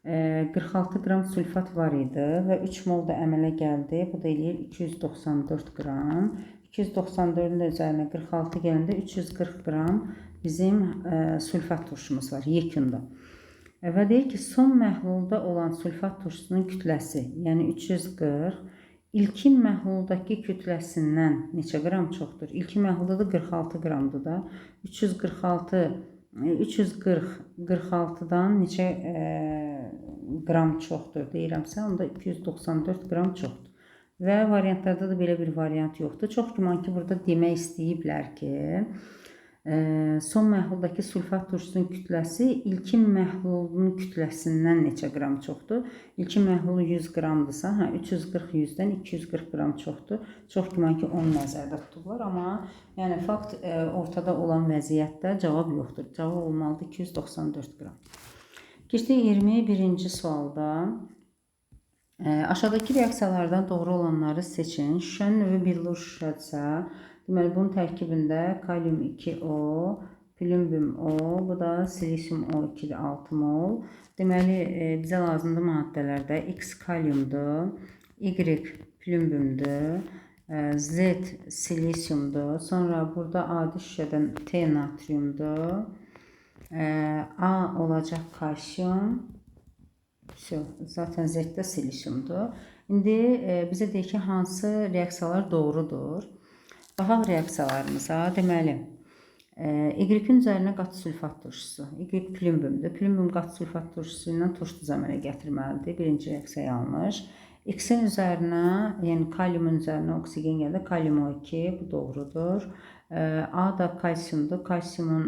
46 qram sulfat var idi və 3 molda əmələ gəldi. Bu da eləyir 294 qram. 294-ün də üzərinə 46 gələndə 340 qram bizim sulfat turşumuz var yekunda. Və deyir ki, son məhlulda olan sulfat turşusunun kütləsi, yəni 340, İlkin məhluldakı kütləsindən neçə qram çoxdur? İlkin məhlulda da 46 qramdır da. 340-46-dan neçə qram çoxdur deyirəmsə, onda 294 qram çoxdur. Və variantlarda da belə bir variant yoxdur. Çox güman ki, burada demək istəyiblər ki, son məhluldakı sulfat turşusunun kütləsi ilkin məhlulun kütləsindən neçə qram çoxdur? İlkin məhlulu 100 qramdırsa, 340 100-dən 240 qram çoxdur. Çox güman ki, onu nəzərdə tutublar, amma yəni fakt ortada olan vəziyyətdə cavab yoxdur. Cavab olmalıdır 294 qram. Keçdik 21-ci sualda. Aşağıdakı reaksiyalardan doğru olanları seçin. Şüşənin növü billur şüşədirsə, deməli, bunun tərkibində kalium 2O, plümbium O, bu da silisium O2-dir 6 mol. Deməli, bizə lazımdır maddələrdə X kaliumdur, Y plümbiumdur, Z silisiumdur. Sonra burada adi şüşədən T natriumdur, A olacaq kalsiyum. Zaten Z-də silisiumdur. İndi bizə deyir ki, hansı reaksiyalar doğrudur? Baxaq reaksiyalarımıza. Deməli, Y-in üzərinə qatı sulfat turşusu. Y plümbiumdur. Plümbium qatı sulfat turşusu ilə turşsuz əmələ gətirməlidir. Birinci reaksiya yanlış. X-in üzərinə, yəni kaliumun üzərinə oksigen gəldi. Kalium O2, bu doğrudur. A da kalsiyumdur. Kalsiyumun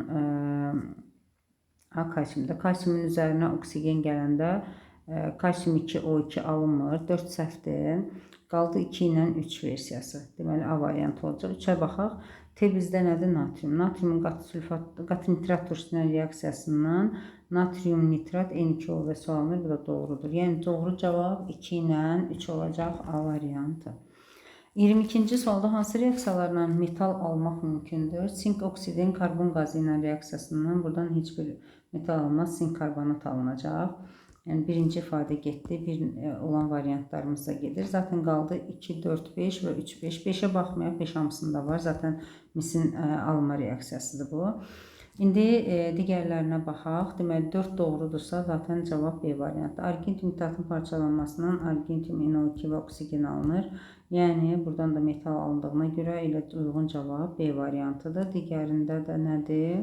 üzərinə oksigen gələndə kalsiyum 2O2 alınmır. 4 səhvdir. Qaldı 2 ilə 3 versiyası. Deməli, A variantı olacaq. 3-ə baxaq. T bizdə nədir? Natrium. Natriumun qatı nitrat turşusu reaksiyasından natrium nitrat N2O və su alınır. Bu da doğrudur. Yəni, doğru cavab 2 ilə 3 olacaq. A variantı. 22-ci sualda hansı reaksiyalarla metal almaq mümkündür? Sink oksidin karbon qazı ilə reaksiyasından buradan heç bir metal alınmaz. Sink karbonat alınacaq. Yəni, birinci ifadə getdi, bir olan variantlarımız da gedir. Zaten qaldı 2, 4, 5 və 3, 5. 5-ə baxmayaq, 5 hamısında var. Zaten misin alma reaksiyasıdır bu. İndi digərlərinə baxaq. Deməli 4 doğrudursa zaten cavab B variantı. Argentium nitratın parçalanmasından argentium NO2 və oksigen alınır. Yəni buradan da metal alındığına görə elə uyğun cavab B variantıdır. Digərində də nədir?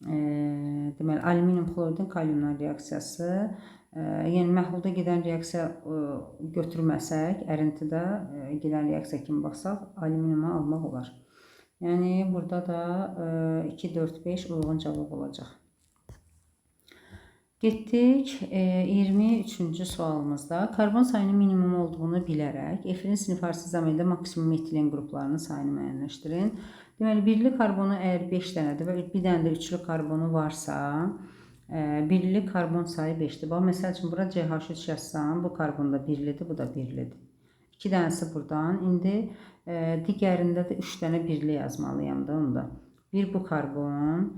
Deməli alüminium xloridin kaliumla reaksiyası. Yəni məhlulda gedən reaksiya götürməsək, ərintidə gedən reaksiya kimi baxsaq, alüminiumu almaq olar. Yəni burada da 2, 4, 5 uyğun cavab olacaq. Getdik 23-cü sualımızda. Karbon sayının minimum olduğunu bilərək efirin sinif arası izamində maksimum etilen qruplarının sayını müəyyənləşdirin. Deməli, birli karbonu əgər 5 dənədir və bir dənə də üçlü karbonu varsa, birli karbon sayı 5'dir. Bax, məsəl üçün, bura CH3 yazsam, bu karbon da birlidir, bu da birlidir. 2 dənəsi buradan. İndi digərində də 3 dənə birli yazmalıyam da onda. Bir bu karbon,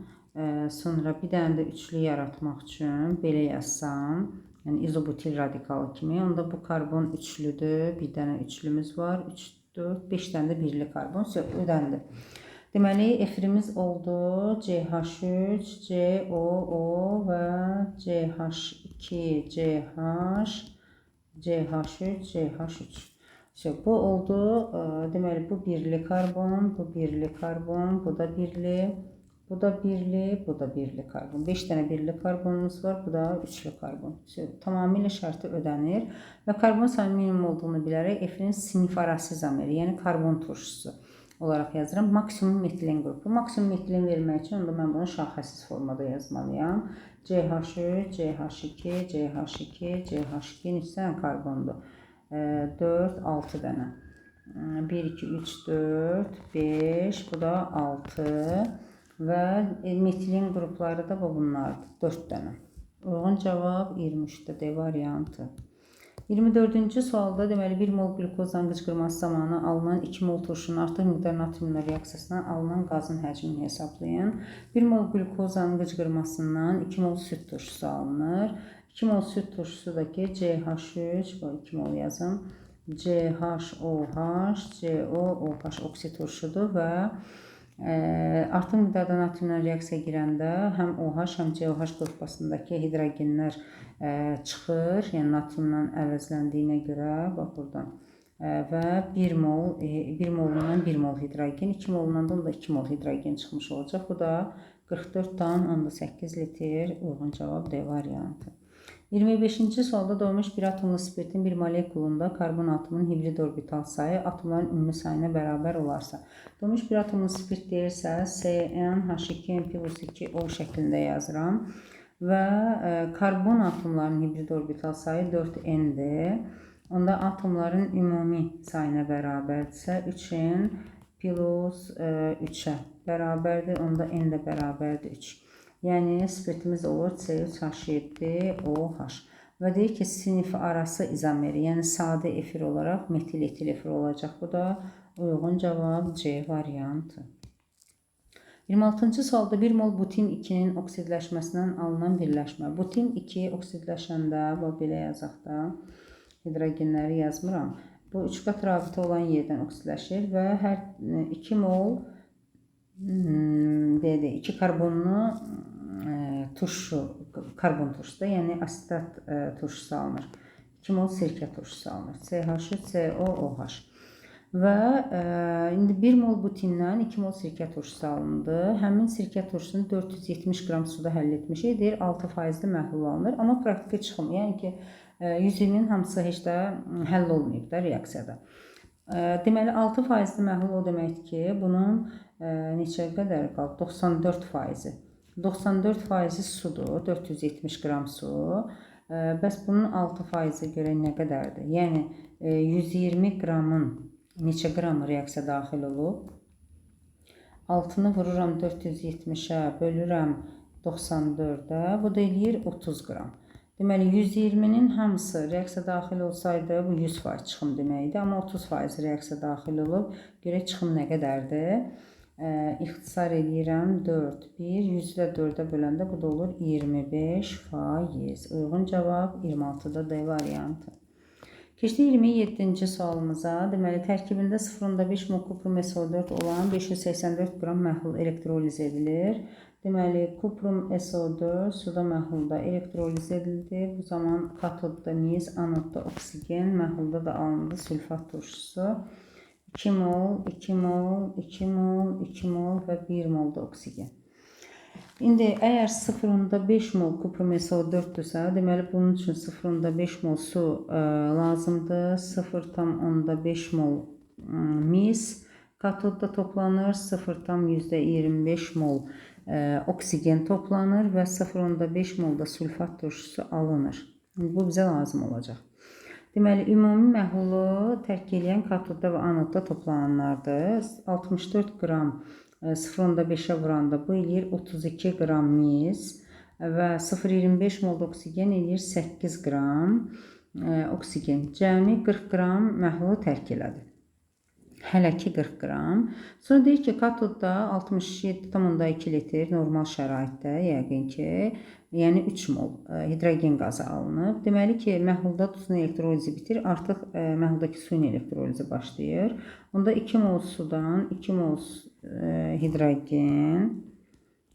sonra bir dənə də üçlü yaratmaq üçün belə yazsam, yəni izobutil radikalı kimi, onda bu karbon üçlüdür, bir dənə üçlümüz var, 3, 4, 5 dənə də birli karbon, ödəndi. Deməli, efirimiz oldu CH3, COO və CH2, CH3, CH3. Bu oldu, deməli, bu birli karbon, bu birli karbon, bu da birli, bu da birli, bu da birli karbon. 5 dənə birli karbonumuz var, bu da üçlü karbon. Tamamilə şərti ödənir və karbon sayının minimum olduğunu bilərək efirin sinif arası izomeri, yəni karbon turşusu olaraq yazıram. Maksimum etilen qrupu. Maksimum etilen vermək üçün onda mən bunu şaxəsiz formada yazmalıyam. CH3, CH2, CH2, CH2 neçə dənə karbondur? 4, 6 dənə. 1, 2, 3, 4, 5, bu da 6 və metilin qrupları da bunlardır. 4 dənə. Uyğun cavab 23-də D variantı. 24-cü sualda deməli 1 mol qlükozdan qıcqırması zamanı alınan 2 mol turşunun artıq miqdar natriumla reaksiyasından alınan qazın həcmini hesablayın. 1 mol qlükozanın qıcqırmasından 2 mol süd turşusu alınır. 2 mol süd turşusu da ki CH3, bu 2 mol yazım. CHOH, COOH oksi turşudur və artıq miqdarda natriumla reaksiya girəndə həm OH, həm COH qrupasındakı hidrogenlər çıxır, yəni natriumla əvəzləndiyinə görə, bax buradan. Və 1 molundan 1 mol hidrogen, 2 molundan da 2 mol hidrogen çıxmış olacaq. Bu da 44,8 litr, uyğun cavab D variantı. 25-ci sualda doğmuş bir atomlu spirtin bir molekulunda karbon atomunun hibrid orbital sayı atomların ümumi sayına bərabər olarsa. Doğmuş bir atomlu spirt deyirsə, CnH2n+2O şəklində yazıram. Və karbon atomlarının hibrid orbital sayı 4n-dir. Onda atomların ümumi sayına bərabərdirsə, 3n plus 3-ə bərabərdir, onda n də bərabərdir 3. Yəni, spirtimiz olur C3H7OH. Və deyir ki, sinif arası izomeri, yəni sadə efir olaraq metil etil efir olacaq. Bu da uyğun cavab C variantı. 26-cı sualda 1 mol butin 2-nin oksidləşməsindən alınan birləşmə. Butin 2 oksidləşəndə, belə yazaq da, hidrogenləri yazmıram. Bu 3 qat rabitə olan yerdən oksidləşir və hər 2 mol 2 karbonlu turşu, karbon turşusu da, yəni asitat turşusu alınır. 2 mol sirkə turşusu alınır. CH3COOH. Və indi 1 mol butindən 2 mol sirkə turşusu alındı. Həmin sirkə turşusunu 470 qram suda həll etmişikdir. 6% məhlul alınır. Amma praktiki çıxmır. Yəni ki, 120-nin hamısı heç də həll olmayıb da reaksiyada. Deməli, 6% məhlul o deməkdir ki, bunun neçə qədər qalıb? 94%. 94% sudur, 470 qram su. Bəs bunun 6%-ə görə nə qədərdir? Yəni, 120 qramın neçə qramı reaksiya daxil olub? 6-nı vururam 470-ə, bölürəm 94-ə, bu da eləyir 30 qram. Deməli, 120-nin hamısı reaksiya daxil olsaydı, bu 100% çıxım deməkdir. Amma 30% reaksiya daxil olub, görə çıxım nə qədərdir? İxtisar edirəm 4, 1, 100-lə 4-ə böləndə bu da olur 25%. Uyğun cavab 26-da D variantı. Keçdik 27-ci sualımıza. Deməli, tərkibində 0,5 mol kupru mesol 4 olan 584 qram məhlul elektroliz edilir. Deməli, kuprum SO4 suda məhlulda elektroliz edildi. Bu zaman katodda miz, anodda oksigen, məhlulda da alındı sülfat turşusu. 2 mol, 2 mol, 2 mol, 2 mol və 1 mol da oksigen. İndi əgər 0,5 mol kuprum SO4-dürsə, deməli bunun üçün 0,5 mol su lazımdır. 0,5 mol miz katodda toplanır, 0,25 mol oksigen toplanır və 0,5 mol da sülfat turşusu alınır. Bu bizə lazım olacaq. Deməli, ümumi məhlulu tərk edən katodda və anodda toplananlardır. 64 qram 0,5-ə vuranda bu eləyir 32 qram miz və 0,25 mol oksigen eləyir 8 qram oksigen. Cəmi 40 qram məhlulu tərk elədi. Hələ ki 40 qram. Sonra deyir ki, katodda 67,2 litr normal şəraitdə yəqin ki, yəni 3 mol hidrogen qazı alınıb. Deməli ki, məhlulda duzun elektrolizi bitir, artıq məhuldakı suyun elektrolizi başlayır. Onda 2 mol sudan 2 mol hidrogen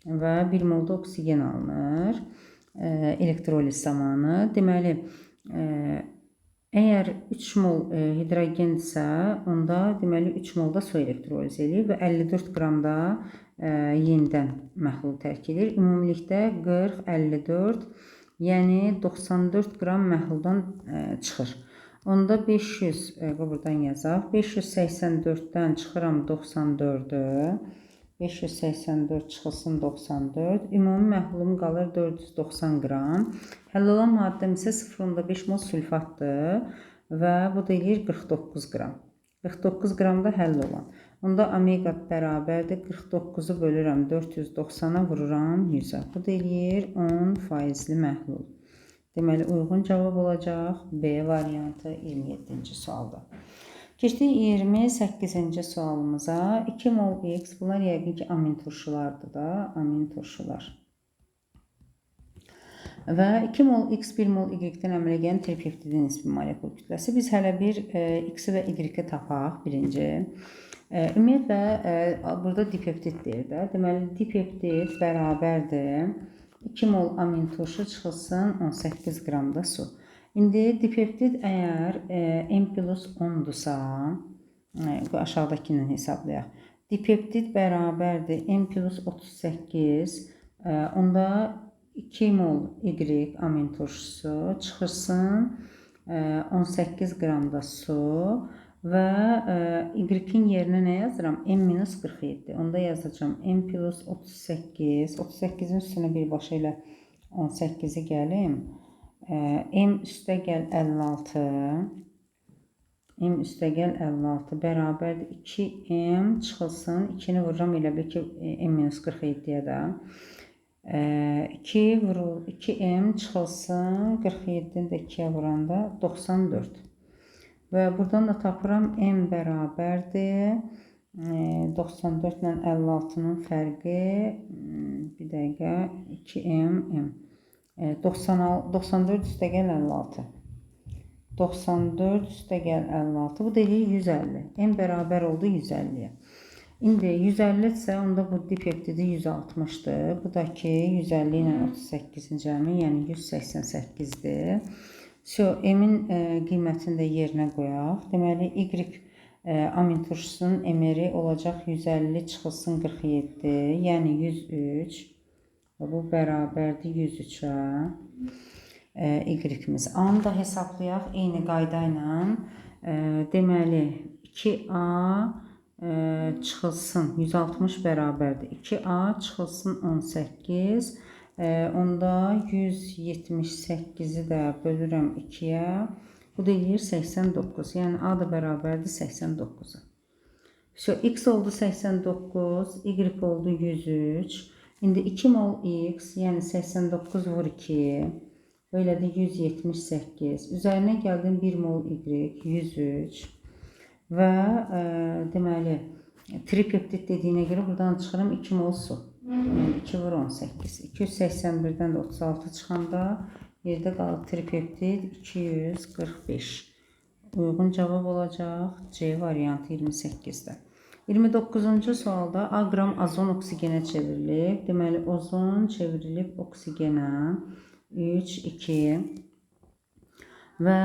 və 1 mol da oksigen alınır elektroliz zamanı. Deməli, əgər 3 mol hidrogendirsə, onda deməli 3 mol da su elektroliz edir və 54 qram da yenidən məhlul tərk edir. Ümumilikdə 40, 54, yəni 94 qram məhluldan çıxır. Onda 500, buradan yazaq, 584-dən çıxıram 94-ü, 584 çıxılsın 94, ümumi məhlulum qalır 490 qram. Həll olan maddəm isə 0,5 mol sülfatdır və bu da eləyir 49 qram. 49 qram da həll olan. Onda omega bərabərdir, 49-u bölürəm 490-a vururam 100-ə. Bu da eləyir 10% məhlul. Deməli, uyğun cavab olacaq B variantı 27-ci sualda. Keçdik 28-ci sualımıza. 2 mol X, bunlar yəqin ki, amin turşulardır da, amin turşular. Və 2 mol X, 1 mol Y-dən əmələ gələn tripeptidin nisbi molekul kütləsi. Biz hələ bir X-i və Y-i tapaq, birinci. Ümumiyyətlə, burada dipeptid deyir də. Deməli, dipeptid bərabərdir 2 mol amin turşu çıxılsın 18 qram da su. İndi dipeptid əgər M plus 10-dursa, aşağıdakindən hesablayaq. Dipeptid bərabərdir M plus 38, onda 2 mol Y amin turşusu çıxırsın 18 qram da su və Y-in yerinə nə yazıram? M-47. Onda yazacağım M plus 38. 38-in üstünə birbaşa ilə 18-i gəlim. M üstə gəl 56. M üstə gəl 56 bərabərdir 2M çıxılsın. 2-ni vururam elə bil ki M-47-yə də. 2M çıxılsın. 47-ni də 2-yə vuranda 94. Və buradan da tapıram M bərabərdir 94 ilə 56-nın fərqi, bir dəqiqə, 2M, M. 94 üstə gəl 56. 94 üstə gəl 56. Bu da eləyir 150. M bərabər oldu 150-yə. İndi 150-dirsə, onda bu dipeptidi 160-dır. Bu da ki, 150 ilə 38-in cəmi, yəni 188-dir. M-in qiymətini də yerinə qoyaq. Deməli, Y amin turşusunun emeri olacaq 150 çıxılsın 47, yəni 103. Bu bərabərdir 103-ə. Y-imiz. A-nı da hesablayaq eyni qayda ilə. Deməli, 2A çıxılsın 160 bərabərdir. 2A çıxılsın 18. Onda 178-i də bölürəm 2-yə. Bu da eləyir 89. Yəni A da bərabərdir 89-a. X oldu 89, Y oldu 103. İndi 2 mol X, yəni 89 vur 2. Böyle də 178. Üzərinə gəldim 1 mol Y, 103. Və deməli, tripeptid dediyinə görə buradan çıxıram 2 mol su. Yəni 2 vur 18. 281-dən də 36 çıxanda yerdə qalır tripeptid 245. Uyğun cavab olacaq C variantı 28-də. 29-cu sualda A qram azon oksigenə çevrilib. Deməli, ozon çevrilib oksigenə 3, 2 və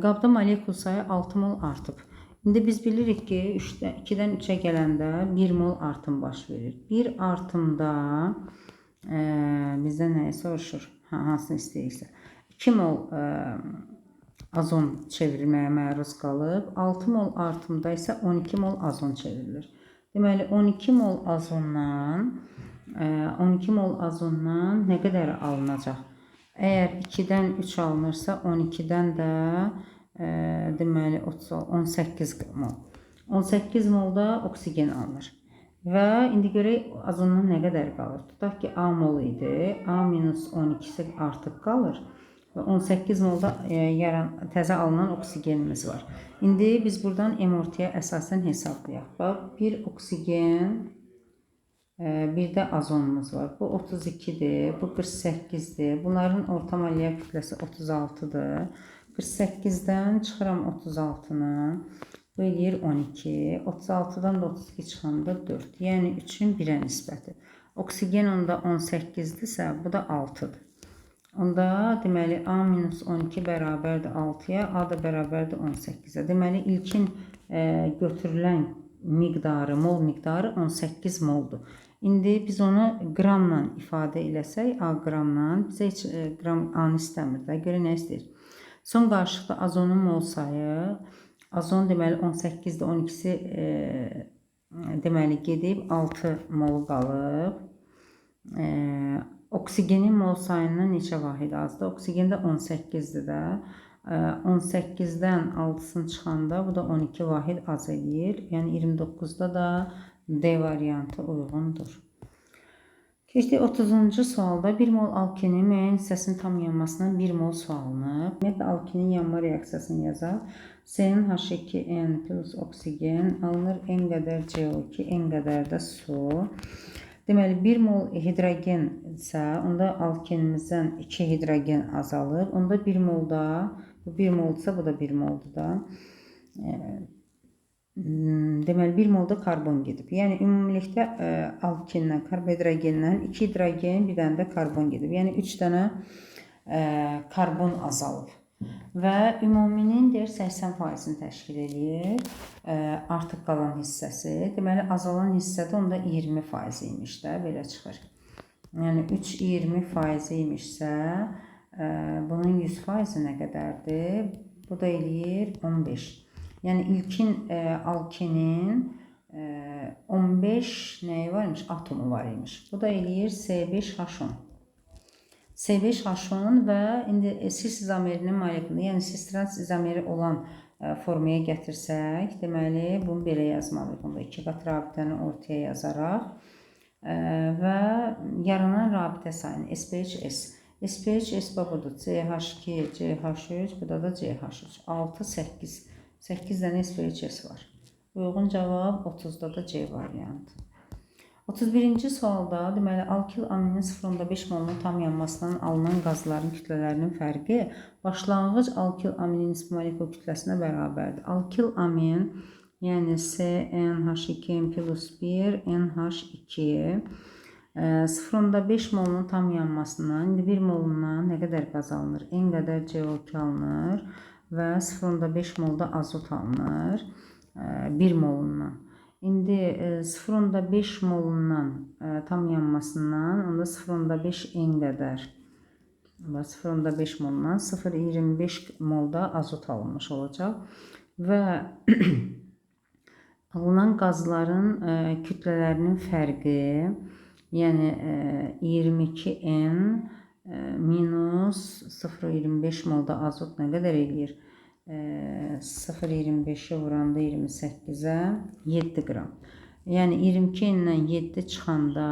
qabda molekul sayı 6 mol artıb. İndi biz bilirik ki, 2-dən 3-ə gələndə 1 mol artım baş verir. Bir artımda bizdən nəyi soruşur? Hansını istəyirsə. 2 mol azon çevrilməyə məruz qalıb. 6 mol artımda isə 12 mol azon çevrilir. Deməli, 12 mol azondan nə qədər alınacaq? Əgər 2-dən 3 alınırsa, 12-dən də deməli 18 mol. 18 molda oksigen alınır. Və indi görək azondan nə qədər qalır? Tutaq ki, A mol idi. A minus 12-si artıq qalır. Və 18 molda təzə alınan oksigenimiz var. İndi biz buradan M-ortaya əsasən hesablayaq. Bax, bir oksigen, bir də azonumuz var. Bu 32-dir, bu 48-dir. Bunların orta molekul kütləsi 36-dır. 48-dən çıxıram 36-nı. Bu eləyir 12. 36-dan da 32 çıxanda 4. Yəni 3-ün 1-ə nisbəti. Oksigen onda 18-dirsə, bu da 6-dır. Onda deməli A minus 12 bərabərdir 6-ya, A da bərabərdir 18-ə. Deməli ilkin götürülən miqdarı, mol miqdarı 18 moldur. İndi biz onu qramla ifadə eləsək, A qramla, bizə heç qram A-nı istəmir də, görə nə istəyir? Son qarşılıqda azonun mol sayı, azon deməli 18-də 12-si deməli gedib 6 mol qalıb. Oksigenin mol sayından neçə vahid azdır? Oksigen də 18-dir də. 18-dən 6-sını çıxanda bu da 12 vahid az edir. Yəni 29-da da D variantı uyğundur. Keçdik 30-cu sualda 1 mol alkinin müəyyən hissəsinin tam yanmasından 1 mol sualınıb. Ümumiyyətlə alkinin yanma reaksiyasını yazaq. CnH2n plus oksigen alınır n qədər CO2, n qədər də su. Deməli 1 mol hidrogen isə onda alkenimizdən 2 hidrogen azalır. Onda 1 molda, bu 1 moldursa bu da 1 moldur da. Deməli 1 molda karbon gedib. Yəni ümumilikdə alkendən, karbohidrogendən 2 hidrogen, bir dənə də karbon gedib. Yəni 3 dənə karbon azalıb. Və ümuminin deyir 80%-ni təşkil edir. Artıq qalan hissəsi. Deməli azalan hissədə onda 20% imiş də, belə çıxır. Yəni 3-20% imişsə, bunun 100%-i nə qədərdir? Bu da eləyir 15. Yəni ilkin alkenin 15 nəyi var imiş? Atomu var imiş. Bu da eləyir C5H10. C5H10 və indi cis izomerinin molekulu, yəni cis-trans izomeri olan formaya gətirsək, deməli bunu belə yazmalıyıq. Onda 2 qat rabitəni ortaya yazaraq və yaranan rabitə sayını SPHS. SPHS budur. CH2, CH3, bu da CH3. 6, 8. 8 dənə SPHS var. Uyğun cavab 30-da da C variantı. 31-ci sualda deməli alkil aminin 0,5 molunun tam yanmasından alınan qazların kütlələrinin fərqi başlanğıc alkil aminin nisbi molekul kütləsinə bərabərdir. Alkil amin, yəni CnH2n plus 1 NH2 0,5 molunun tam yanmasından indi 1 molundan nə qədər qaz alınır? N qədər CO2 alınır və 0,5 molda azot alınır 1 molundan. İndi 0,5 molundan tam yanmasından onda 0,5 n qədər 0,5 molundan 0,25 molda azot alınmış olacaq və alınan qazların kütlələrinin fərqi, yəni 22 n minus 0,25 molda azot nə qədər eləyir? 0,25'e vuranda 28'e 7 qram. Yəni 22 ilə 7 çıxanda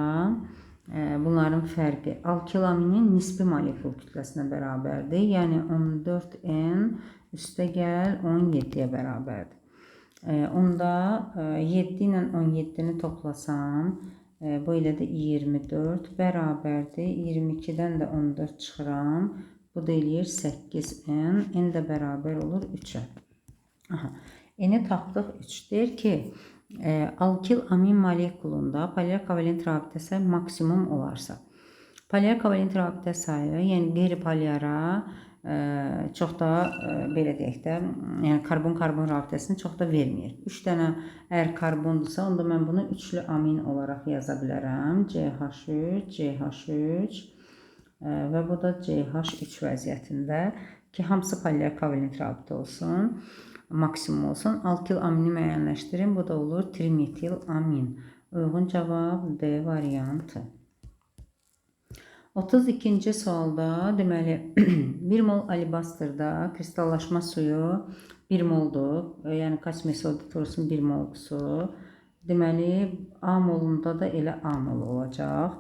bunların fərqi alkilaminin nisbi molekul kütləsinə bərabərdir. Yəni 14n üstə gəl 17-yə bərabərdir. Onda 7 ilə 17-ni toplasam, bu ilə də 24 bərabərdir. 22-dən də 14 çıxıram. Bu da eləyir 8n. N də bərabər olur 3-ə. N-i tapdıq 3. Deyir ki, alkil amin molekulunda polyar kovalent rabitəsi maksimum olarsa, polyar kovalent rabitə sayı, yəni qeyri-polyara çox da belə deyək də, yəni karbon-karbon rabitəsini çox da vermir. 3 dənə əgər karbondursa, onda mən bunu üçlü amin olaraq yaza bilərəm. CH3, CH3 və bu da CH3 vəziyyətində ki, hamısı polyar kovalent rabitə olsun, maksimum olsun. Alkil amini müəyyənləşdirin. Bu da olur trimetil amin. Uyğun cavab D variantı. 32-ci sualda deməli 1 mol alibastırda kristallaşma suyu 1 moldur. Yəni Kaç mesoditurusun 1 mol su. Deməli A molunda da elə A mol olacaq.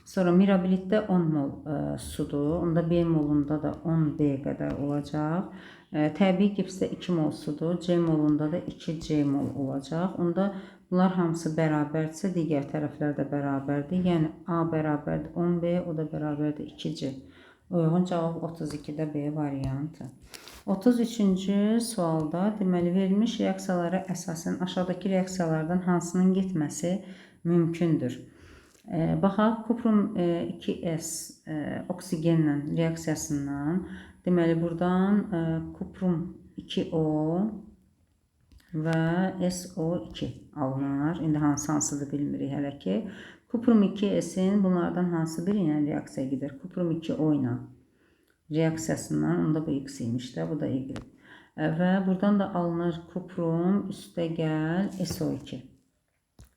Sonra mirabilitdə 10 mol sudur. Onda B molunda da 10 B qədər olacaq. Təbii gipsdə 2 mol sudur. C molunda da 2 C mol olacaq. Onda bunlar hamısı bərabərdirsə, digər tərəflər də bərabərdir. Yəni A bərabərdir 10B, o da bərabərdir 2C. Uyğun cavab 32-də B variantı. 33-cü sualda deməli verilmiş reaksiyalara əsasən aşağıdakı reaksiyalardan hansının getməsi mümkündür? Baxaq, kuprum 2S oksigenlə reaksiyasından deməli buradan kuprum 2O və SO2 alınır. İndi hansıdır bilmirik hələ ki. Kuprum 2S'in bunlardan hansı biri ilə reaksiya gedir? Kuprum 2O ilə reaksiyasından, onda bu X imiş də, bu da Y. Və buradan da alınır kuprum üstəgəl SO2.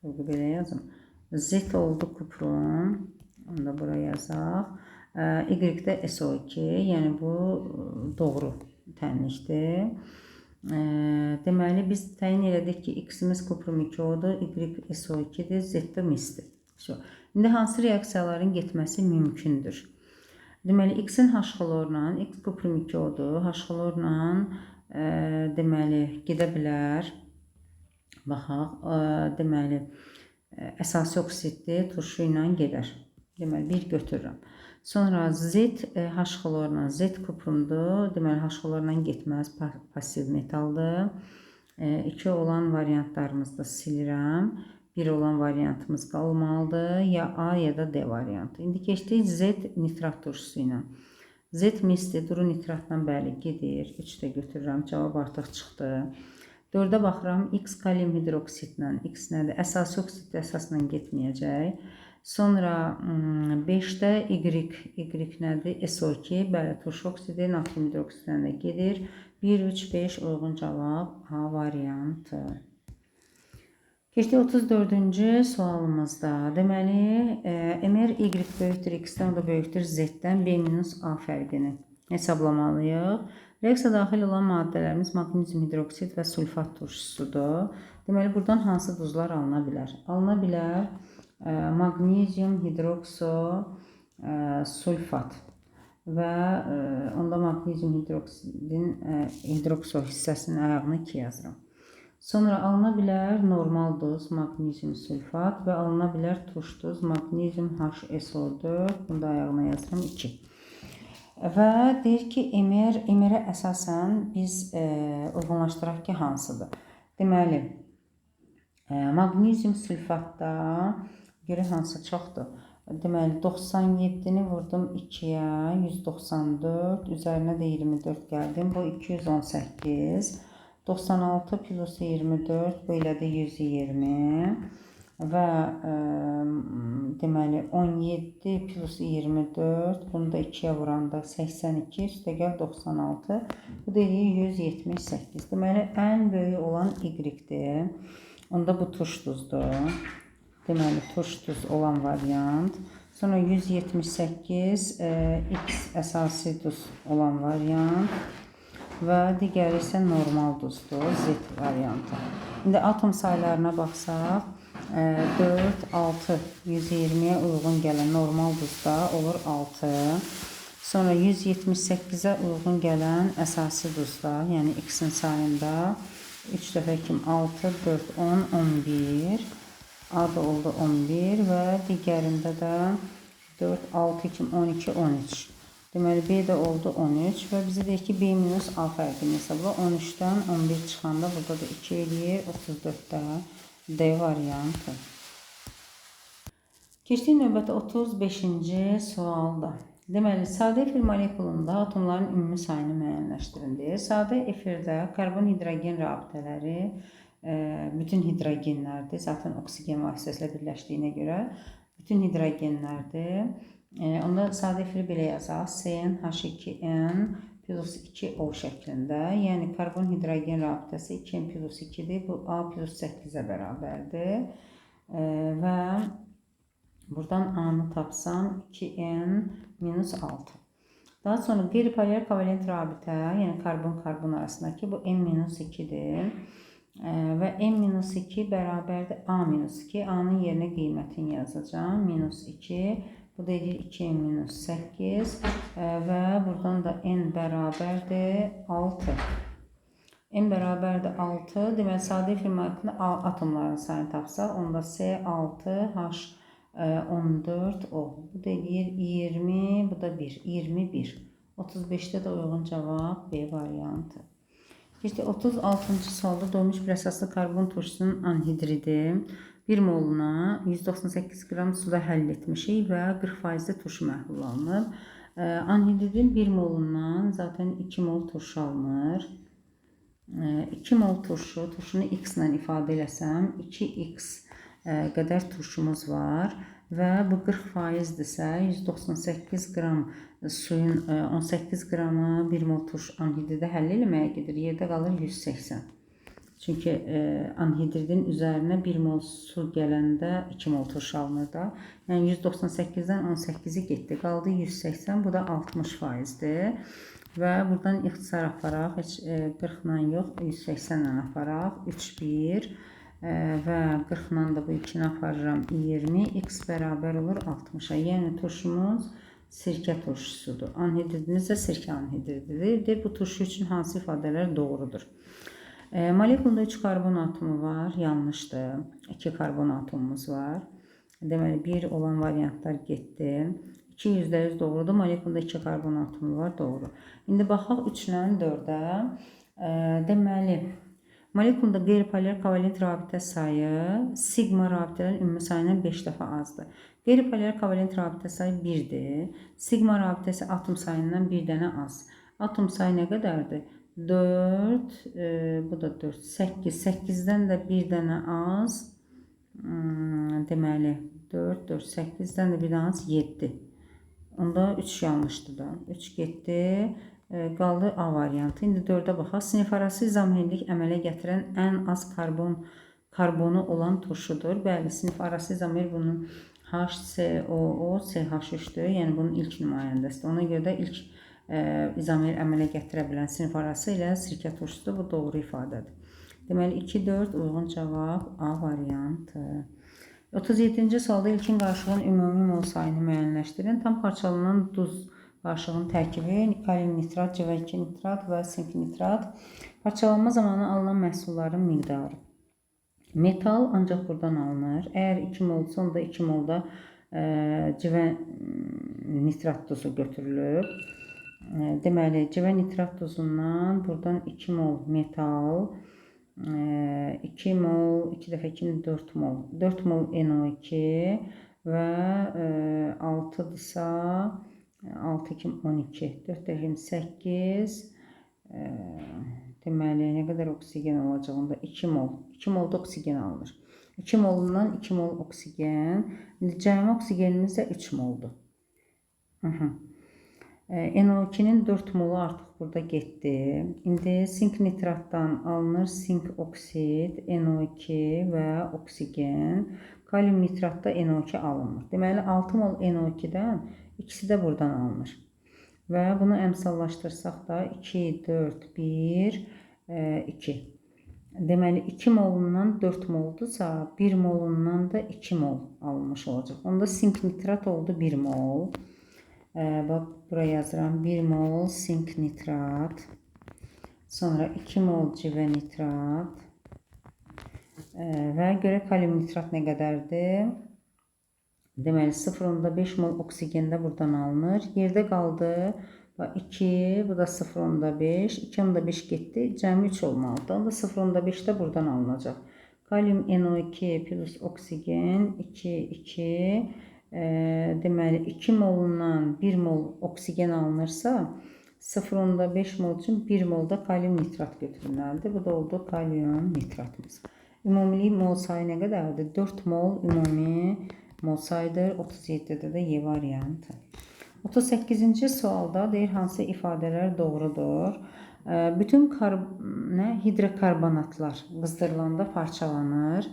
Belə yazım. Z oldu kuprum. Onu da buraya yazaq. Y-də SO2. Yəni bu doğru tənlikdir. Deməli biz təyin elədik ki, X-imiz kuprum 2O-dur, Y SO2-dir, Z-də misdir. İndi hansı reaksiyaların getməsi mümkündür? Deməli X-in H-xlorla, X kuprum 2O-dur, H-xlorla deməli gedə bilər. Baxaq, deməli əsasi oksiddir, turşu ilə gedər. Deməli bir götürürəm. Sonra Z H-xlorla, Z kuprumdur. Deməli H-xlorla getməz, pasiv metaldır. 2 olan variantlarımızda silirəm. 1 olan variantımız qalmalıdır. Ya A ya da D variantı. İndi keçdik Z nitrat turşusu ilə. Z misli duru nitratla bəli gedir. 3 də götürürəm. Cavab artıq çıxdı. 4-ə baxıram. X kalium hidroksidlə. X nədir? Əsasi oksid əsasla getməyəcək. Sonra 5-də Y nədir? SO2. Bəli, turşu oksidi natrium hidroksidlə də gedir. 1, 3, 5 uyğun cavab A variantı. Keçdik 34-cü sualımızda. Deməli, MR Y böyükdür X-dən, o da böyükdür Z-dən B-A fərqini hesablamalıyıq. Reaksiya daxil olan maddələrimiz maqnezium hidroksid və sulfat turşusudur. Deməli, buradan hansı duzlar alına bilər? Alına bilər maqnezium hidrokso sulfat və onda maqnezium hidroksidin hidrokso hissəsinin ayağını 2 yazıram. Sonra alına bilər normal duz maqnezium sulfat və alına bilər turş duz maqnezium HSO4. Bunu da ayağına yazıram 2. Və deyir ki, MR-ə əsasən biz uyğunlaşdıraq ki, hansıdır? Deməli, maqnezium sulfatda görə hansı çoxdur? Deməli, 97-ni vurdum 2-yə, 194, üzərinə də 24 gəldim. Bu 218. 96 plus 24, bu ilə də 120 və deməli 17 plus 24, bunu da 2-yə vuranda 82, üstəgəl 96, bu deyir 178. Deməli, ən böyük olan Y-dir. Onda bu turş duzdur. Deməli, turş duz olan variant. Sonra 178, X əsasi duz olan variant. Və digəri isə normal duzdur, Z variantı. İndi atom sayılarına baxsaq, 4, 6, 120-yə uyğun gələn normal duzda olur 6. Sonra 178-ə uyğun gələn əsasi duzda, yəni X-in sayında 3 dəfə kim 6, 4, 10, 11. A da oldu 11 və digərində də 4, 6 kim 12, 13. Deməli, B də oldu 13 və bizə deyir ki, B-A fərqini hesabla. 13-dən 11 çıxanda burada da 2 eləyir, 34-də D variantı. Keçdik növbəti 35-ci sualda. Deməli, sadə efir molekulunda atomların ümumi sayını müəyyənləşdirin deyir. Sadə efirdə karbon-hidrogen rabitələri bütün hidrogenlərdir. Zaten oksigen vasitəsilə birləşdiyinə görə bütün hidrogenlərdir. Onda sadə efiri belə yazaq. CnH2n plus 2O şəklində. Yəni karbon-hidrogen rabitəsi 2n plus 2-dir. Bu A plus 8-ə bərabərdir. Və buradan A-nı tapsam 2n minus 6. Daha sonra qeyri-polymer kovalent rabitə, yəni karbon-karbon arasındakı bu n minus 2-dir. Və n minus 2 bərabərdir A minus 2. A-nın yerinə qiymətini yazacağım. Minus 2. Bu da edir 2n minus 8. Və buradan da n bərabərdir 6. N bərabərdir 6. Deməli, sadə efir molekulunda atomların sayını tapsaq, onda C6H14O. Bu da edir 20, bu da 1. 21. 35'te de uygun cevap B variantı. İşte 36. sualda doymuş bir əsaslı karbon turşusunun anhidridi 1 moluna 198 gram suda həll etmişik və 40% turşu məhlul alınıb. Anhidridin 1 molundan zaten 2 mol turşu alınır. 2 mol turşunu x ilə ifadə eləsəm 2x qədər turşumuz var və bu 40%dirsə 198 qram suyun 18 qramı 1 mol turş anhidridə həll eləməyə gedir. Yerdə qalır 180. Çünki anhidridin üzərinə 1 mol su gələndə 2 mol turş alınır da. Yəni 198-dən 18-i getdi. Qaldı 180. Bu da 60%dir. Və buradan ixtisar aparaq. Heç 40-la yox, 180-la aparaq. 3-1. Və 40-la da bu 2-ni aparıram 20. X bərabər olur 60-a. Yəni turşumuz sirkə turşusudur. Anhidridimiz də sirkə anhidrididir. Bu turşu üçün hansı ifadələr doğrudur? Molekulda 3 karbon atomu var. Yanlışdır. 2 karbon atomumuz var. Deməli 1 olan variantlar getdi. 2 %100 doğrudur. Molekulda 2 karbon atomu var. Doğru. İndi baxaq 3-lə 4-ə. Deməli molekulda qeyri-polymer kovalent rabitə sayı sigma rabitələrin ümumi sayından 5 dəfə azdır. Qeyri-polymer kovalent rabitə sayı 1-dir. Sigma rabitəsi atom sayından 1 dənə az. Atom sayı nə qədərdir? 4, bu da 4, 8. 8-dən də 1 dənə az. Deməli 4, 4, 8-dən də 1 dənə az 7. Onda 3 yanlışdır da. 3 getdi. Qaldı A variantı. İndi 4-ə baxaq. Sinif arası izomerlik əmələ gətirən ən az karbonu olan turşudur. Bəli, sinif arası izomer bunun HCOO, CH3-dür. Yəni bunun ilk nümayəndəsidir. Ona görə də ilk izomer əmələ gətirə bilən sinif arası ilə sirkə turşusudur. Bu doğru ifadədir. Deməli 2-4 uyğun cavab A variantı. 37-ci sualda ilkin qarışığın ümumi mol sayını müəyyənləşdirin. Tam parçalanan duz qarışığın tərkibi kalium nitrat, CV2 nitrat və sink nitrat. Parçalanma zamanı alınan məhsulların miqdarı. Metal ancaq buradan alınır. Əgər 2 molsa, onda 2 molda CV nitrat duzu götürülüb. Deməli, CV nitrat duzundan buradan 2 mol metal, 2 mol, 2 dəfə 2, 4 mol. 4 mol NO2 və 6-dırsa 6, 2, 12. 4 dəfə 8. Deməli, nə qədər oksigen olacağında 2 mol. 2 mol da oksigen alınır. 2 molundan 2 mol oksigen. Cəmi oksigenimiz də 3 moldur. NO2'nin 4 molu artıq burada getdi. İndi sink nitratdan alınır sink oksid, NO2 və oksigen. Kalium nitratda NO2 alınmır. Deməli 6 mol NO2-dən ikisi də buradan alınır. Və bunu əmsallaşdırsaq da 2, 4, 1, 2. Deməli 2 molundan 4 moldursa 1 molundan da 2 mol alınmış olacaq. Onda sink nitrat oldu 1 mol. Bax buraya yazıram 1 mol sink nitrat. Sonra 2 mol CV nitrat. Və görə kalium nitrat nə qədərdir? Deməli 0,5 mol oksigen də buradan alınır. Yerdə qaldı 2, bu da 0,5. 2,5 getdi. Cəmi 3 olmalıdır. Onda 0,5 də buradan alınacaq. Kalium NO2 plus oksigen 2 deməli 2 molundan 1 mol oksigen alınırsa 0,5 mol üçün 1 molda kalium nitrat götürülməlidir. Bu da oldu kalium nitratımız. Ümumi mol sayı nə qədərdir? 4 mol ümumi mol sayıdır. 37-də də Y variantı. 38-ci sualda deyir hansı ifadələr doğrudur? Bütün hidrokarbonatlar qızdırılanda parçalanır.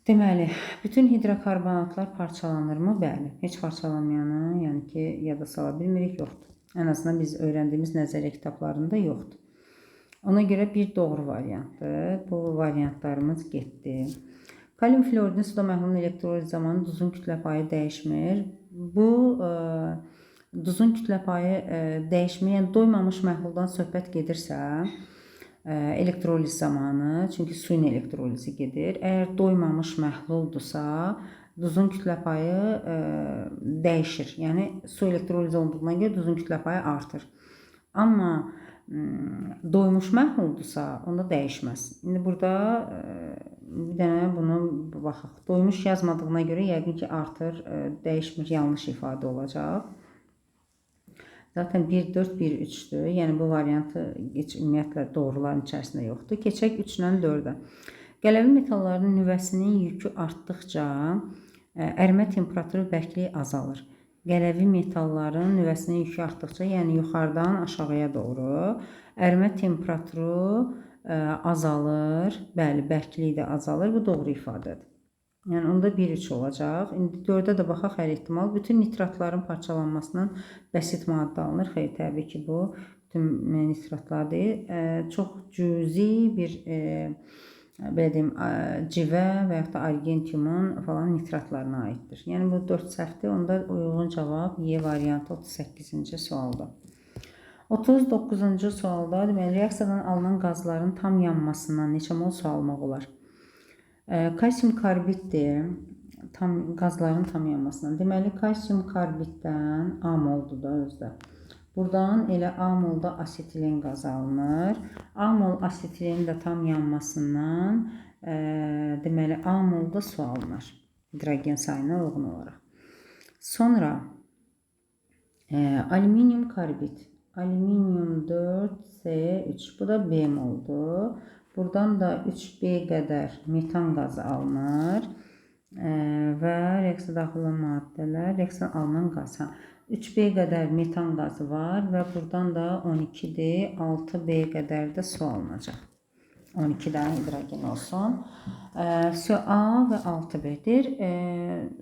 Deməli, bütün hidrokarbonatlar parçalanırmı? Bəli. Heç parçalanmayanı, yəni ki, yada sala bilmirik, yoxdur. Ən azından biz öyrəndiyimiz nəzəriyyə kitablarında yoxdur. Ona görə bir doğru variantdır. Bu variantlarımız getdi. Kalium fluoridin suda məhlulun elektroliz zamanı duzun kütlə payı dəyişmir. Bu duzun kütlə payı dəyişmir, yəni doymamış məhluldan söhbət gedirsə, elektroliz zamanı, çünki suyun elektrolizi gedir. Əgər doymamış məhluldursa, duzun kütlə payı dəyişir. Yəni su elektroliz olduğuna görə duzun kütlə payı artır. Amma doymuş məhluldursa, onda dəyişməz. İndi burada bir dənə bunu baxaq. Doymuş yazmadığına görə yəqin ki artır, dəyişmir, yanlış ifadə olacaq. Zaten 1, 4, 1, 3'dür. Yəni bu variantı heç ümumiyyətlə doğruların içərisində yoxdur. Keçək 3-dən 4-ə. Qələvi metalların nüvəsinin yükü artdıqca ərimə temperaturu bərkliyi azalır. Qələvi metalların nüvəsinin yükü artdıqca, yəni yuxarıdan aşağıya doğru ərimə temperaturu azalır. Bəli, bərkliyi də azalır. Bu doğru ifadədir. Yəni onda 1-3 olacaq. İndi 4-ə də baxaq hər ehtimal. Bütün nitratların parçalanmasından bəsit maddə alınır. Xeyr, təbii ki bu bütün nitratlar deyil. Çox cüzi bir belə deyim, civə və yaxud da argentiumun falan nitratlarına aiddir. Yəni bu 4 səhvdir. Onda uyğun cavab Y variantı 38-ci sualda. 39-cu sualda deməli reaksiyadan alınan qazların tam yanmasından neçə mol su almaq olar? Kalsium karbiddir. Qazların tam yanmasından. Deməli kalsium karbiddən A moldur da özdə. Buradan elə A molda asetilen qazı alınır. A mol asetilenin də tam yanmasından deməli A molda su alınır. Hidrogen sayına uyğun olaraq. Sonra alüminium karbid. Alüminium 4C3. Bu da B moldu. Buradan da 3B qədər metan qazı alınır və reaksiya daxil olan maddələr, reaksiya alınan qaz. 3B qədər metan qazı var və buradan da 12-dir, 6B qədər də su alınacaq. 12 dənə hidrogen olsun. Su A və 6B'dir.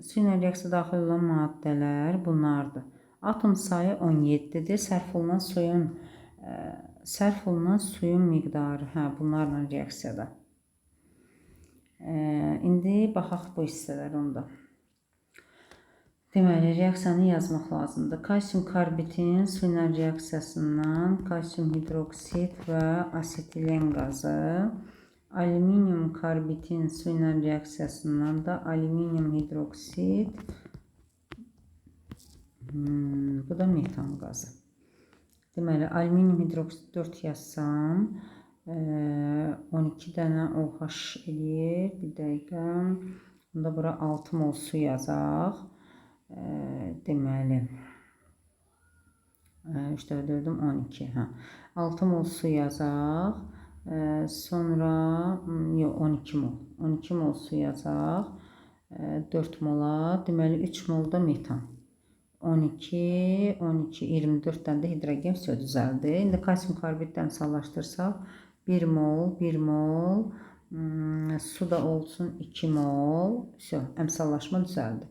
Su ilə reaksiya daxil olan maddələr bunlardır. Atom sayı 17-dir. Sərf olunan suyun miqdarı, bunlarla reaksiyada. İndi baxaq bu hissələr onda. Deməli, reaksiyanı yazmaq lazımdır. Kalsium karbidin su ilə reaksiyasından kalsium hidroksid və asetilen qazı, alüminium karbidin su ilə reaksiyasından da alüminium hidroksid, bu da metan qazı. Deməli, alüminium hidroksid 4 yazsam, 12 dənə OH eləyir. Bir dəqiqə. Bunda bura 6 mol su yazaq. Deməli, 3-4'üm 12. 6 mol su yazaq. Sonra, 12 mol. 12 mol su yazaq. 4 mola. Deməli, 3 mol da metan. 12, 24 dənə də hidrogen düzəldi. İndi kalsium karbiddən sallaşdırsaq 1 mol, 1 mol, su da olsun 2 mol. Əmsallaşma düzəldi.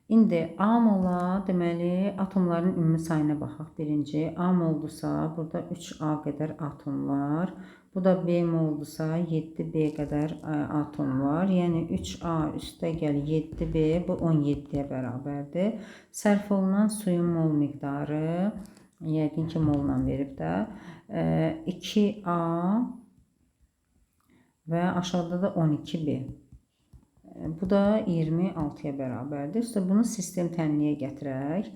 İndi A mola deməli atomların ümumi sayına baxaq. Birinci A moldursa burada 3A qədər atom var. Bu da B moldursa 7B qədər atom var. Yəni 3A üstə gəl 7B, bu 17-yə bərabərdir. Sərf olunan suyun mol miqdarı, yəqin ki molla verib də, 2A və aşağıda da 12B. Bu da 26-ya bərabərdir. İşte bunu sistem tənliyə gətirək.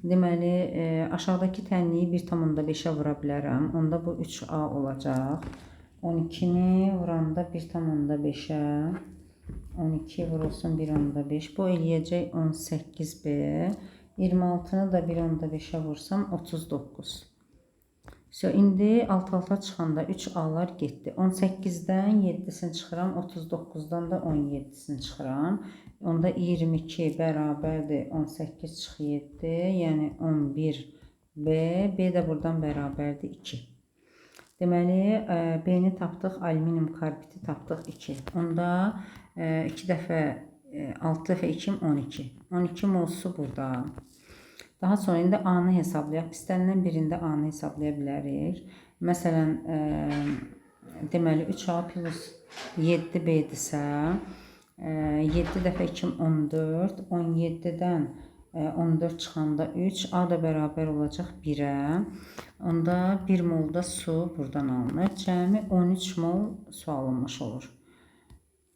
Deməli, aşağıdakı tənliyi 1,5-ə vura bilərəm. Onda bu 3A olacaq. 12-ni vuranda 1,5-ə 12 vurulsun 1,5 bu eləyəcək 18B. 26-nı da 1,5-ə vursam 39. So, indi alt-alta çıxanda 3 A'lar getdi. 18-dən 7-sini çıxıram, 39-dan da 17-sini çıxıram. Onda 22 bərabərdir 18 çıx 7, yəni 11B. B də buradan bərabərdir 2. Deməli, B-ni tapdıq, alüminium karbidi tapdıq 2. Onda 2 dəfə 6 dəfə 2 12. 12 mol su burada. Daha sonra indi A-nı hesablayaq. İstənilən birində A-nı hesablaya bilərik. Məsələn, deməli 3A plus 7B-dirsə, 7 dəfə 2 14, 17-dən 14 çıxanda 3, A da bərabər olacaq 1-ə. Onda 1 mol da su buradan alınır. Cəmi 13 mol su alınmış olur.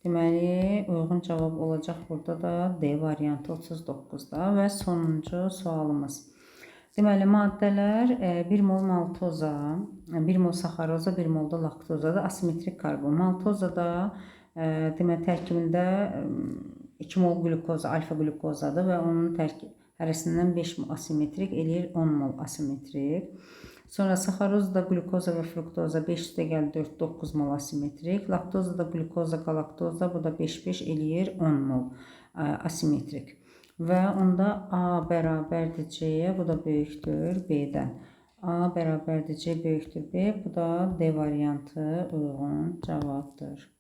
Deməli, uyğun cavab olacaq burada da D variantı 39-da və sonuncu sualımız. Deməli, maddələr 1 mol maltoza, 1 mol saxaroza, 1 mol da laktoza da asimetrik karbon. Maltozada deməli, tərkibində 2 mol glukoza, alfa glukozadır və onun hərəsindən 5 mol asimetrik eləyir 10 mol asimetrik. Sonra saxarozda glukoza və fruktoza 5 üstə gəl 4, 9 mol asimetrik. Laktozda galaktoza, galaktoza bu da 5-5 eləyir 10 mol asimetrik. Və onda A bərabərdir C-yə, bu da böyükdür B-dən. A bərabərdir C böyükdür B, bu da D variantı uyğun cavabdır.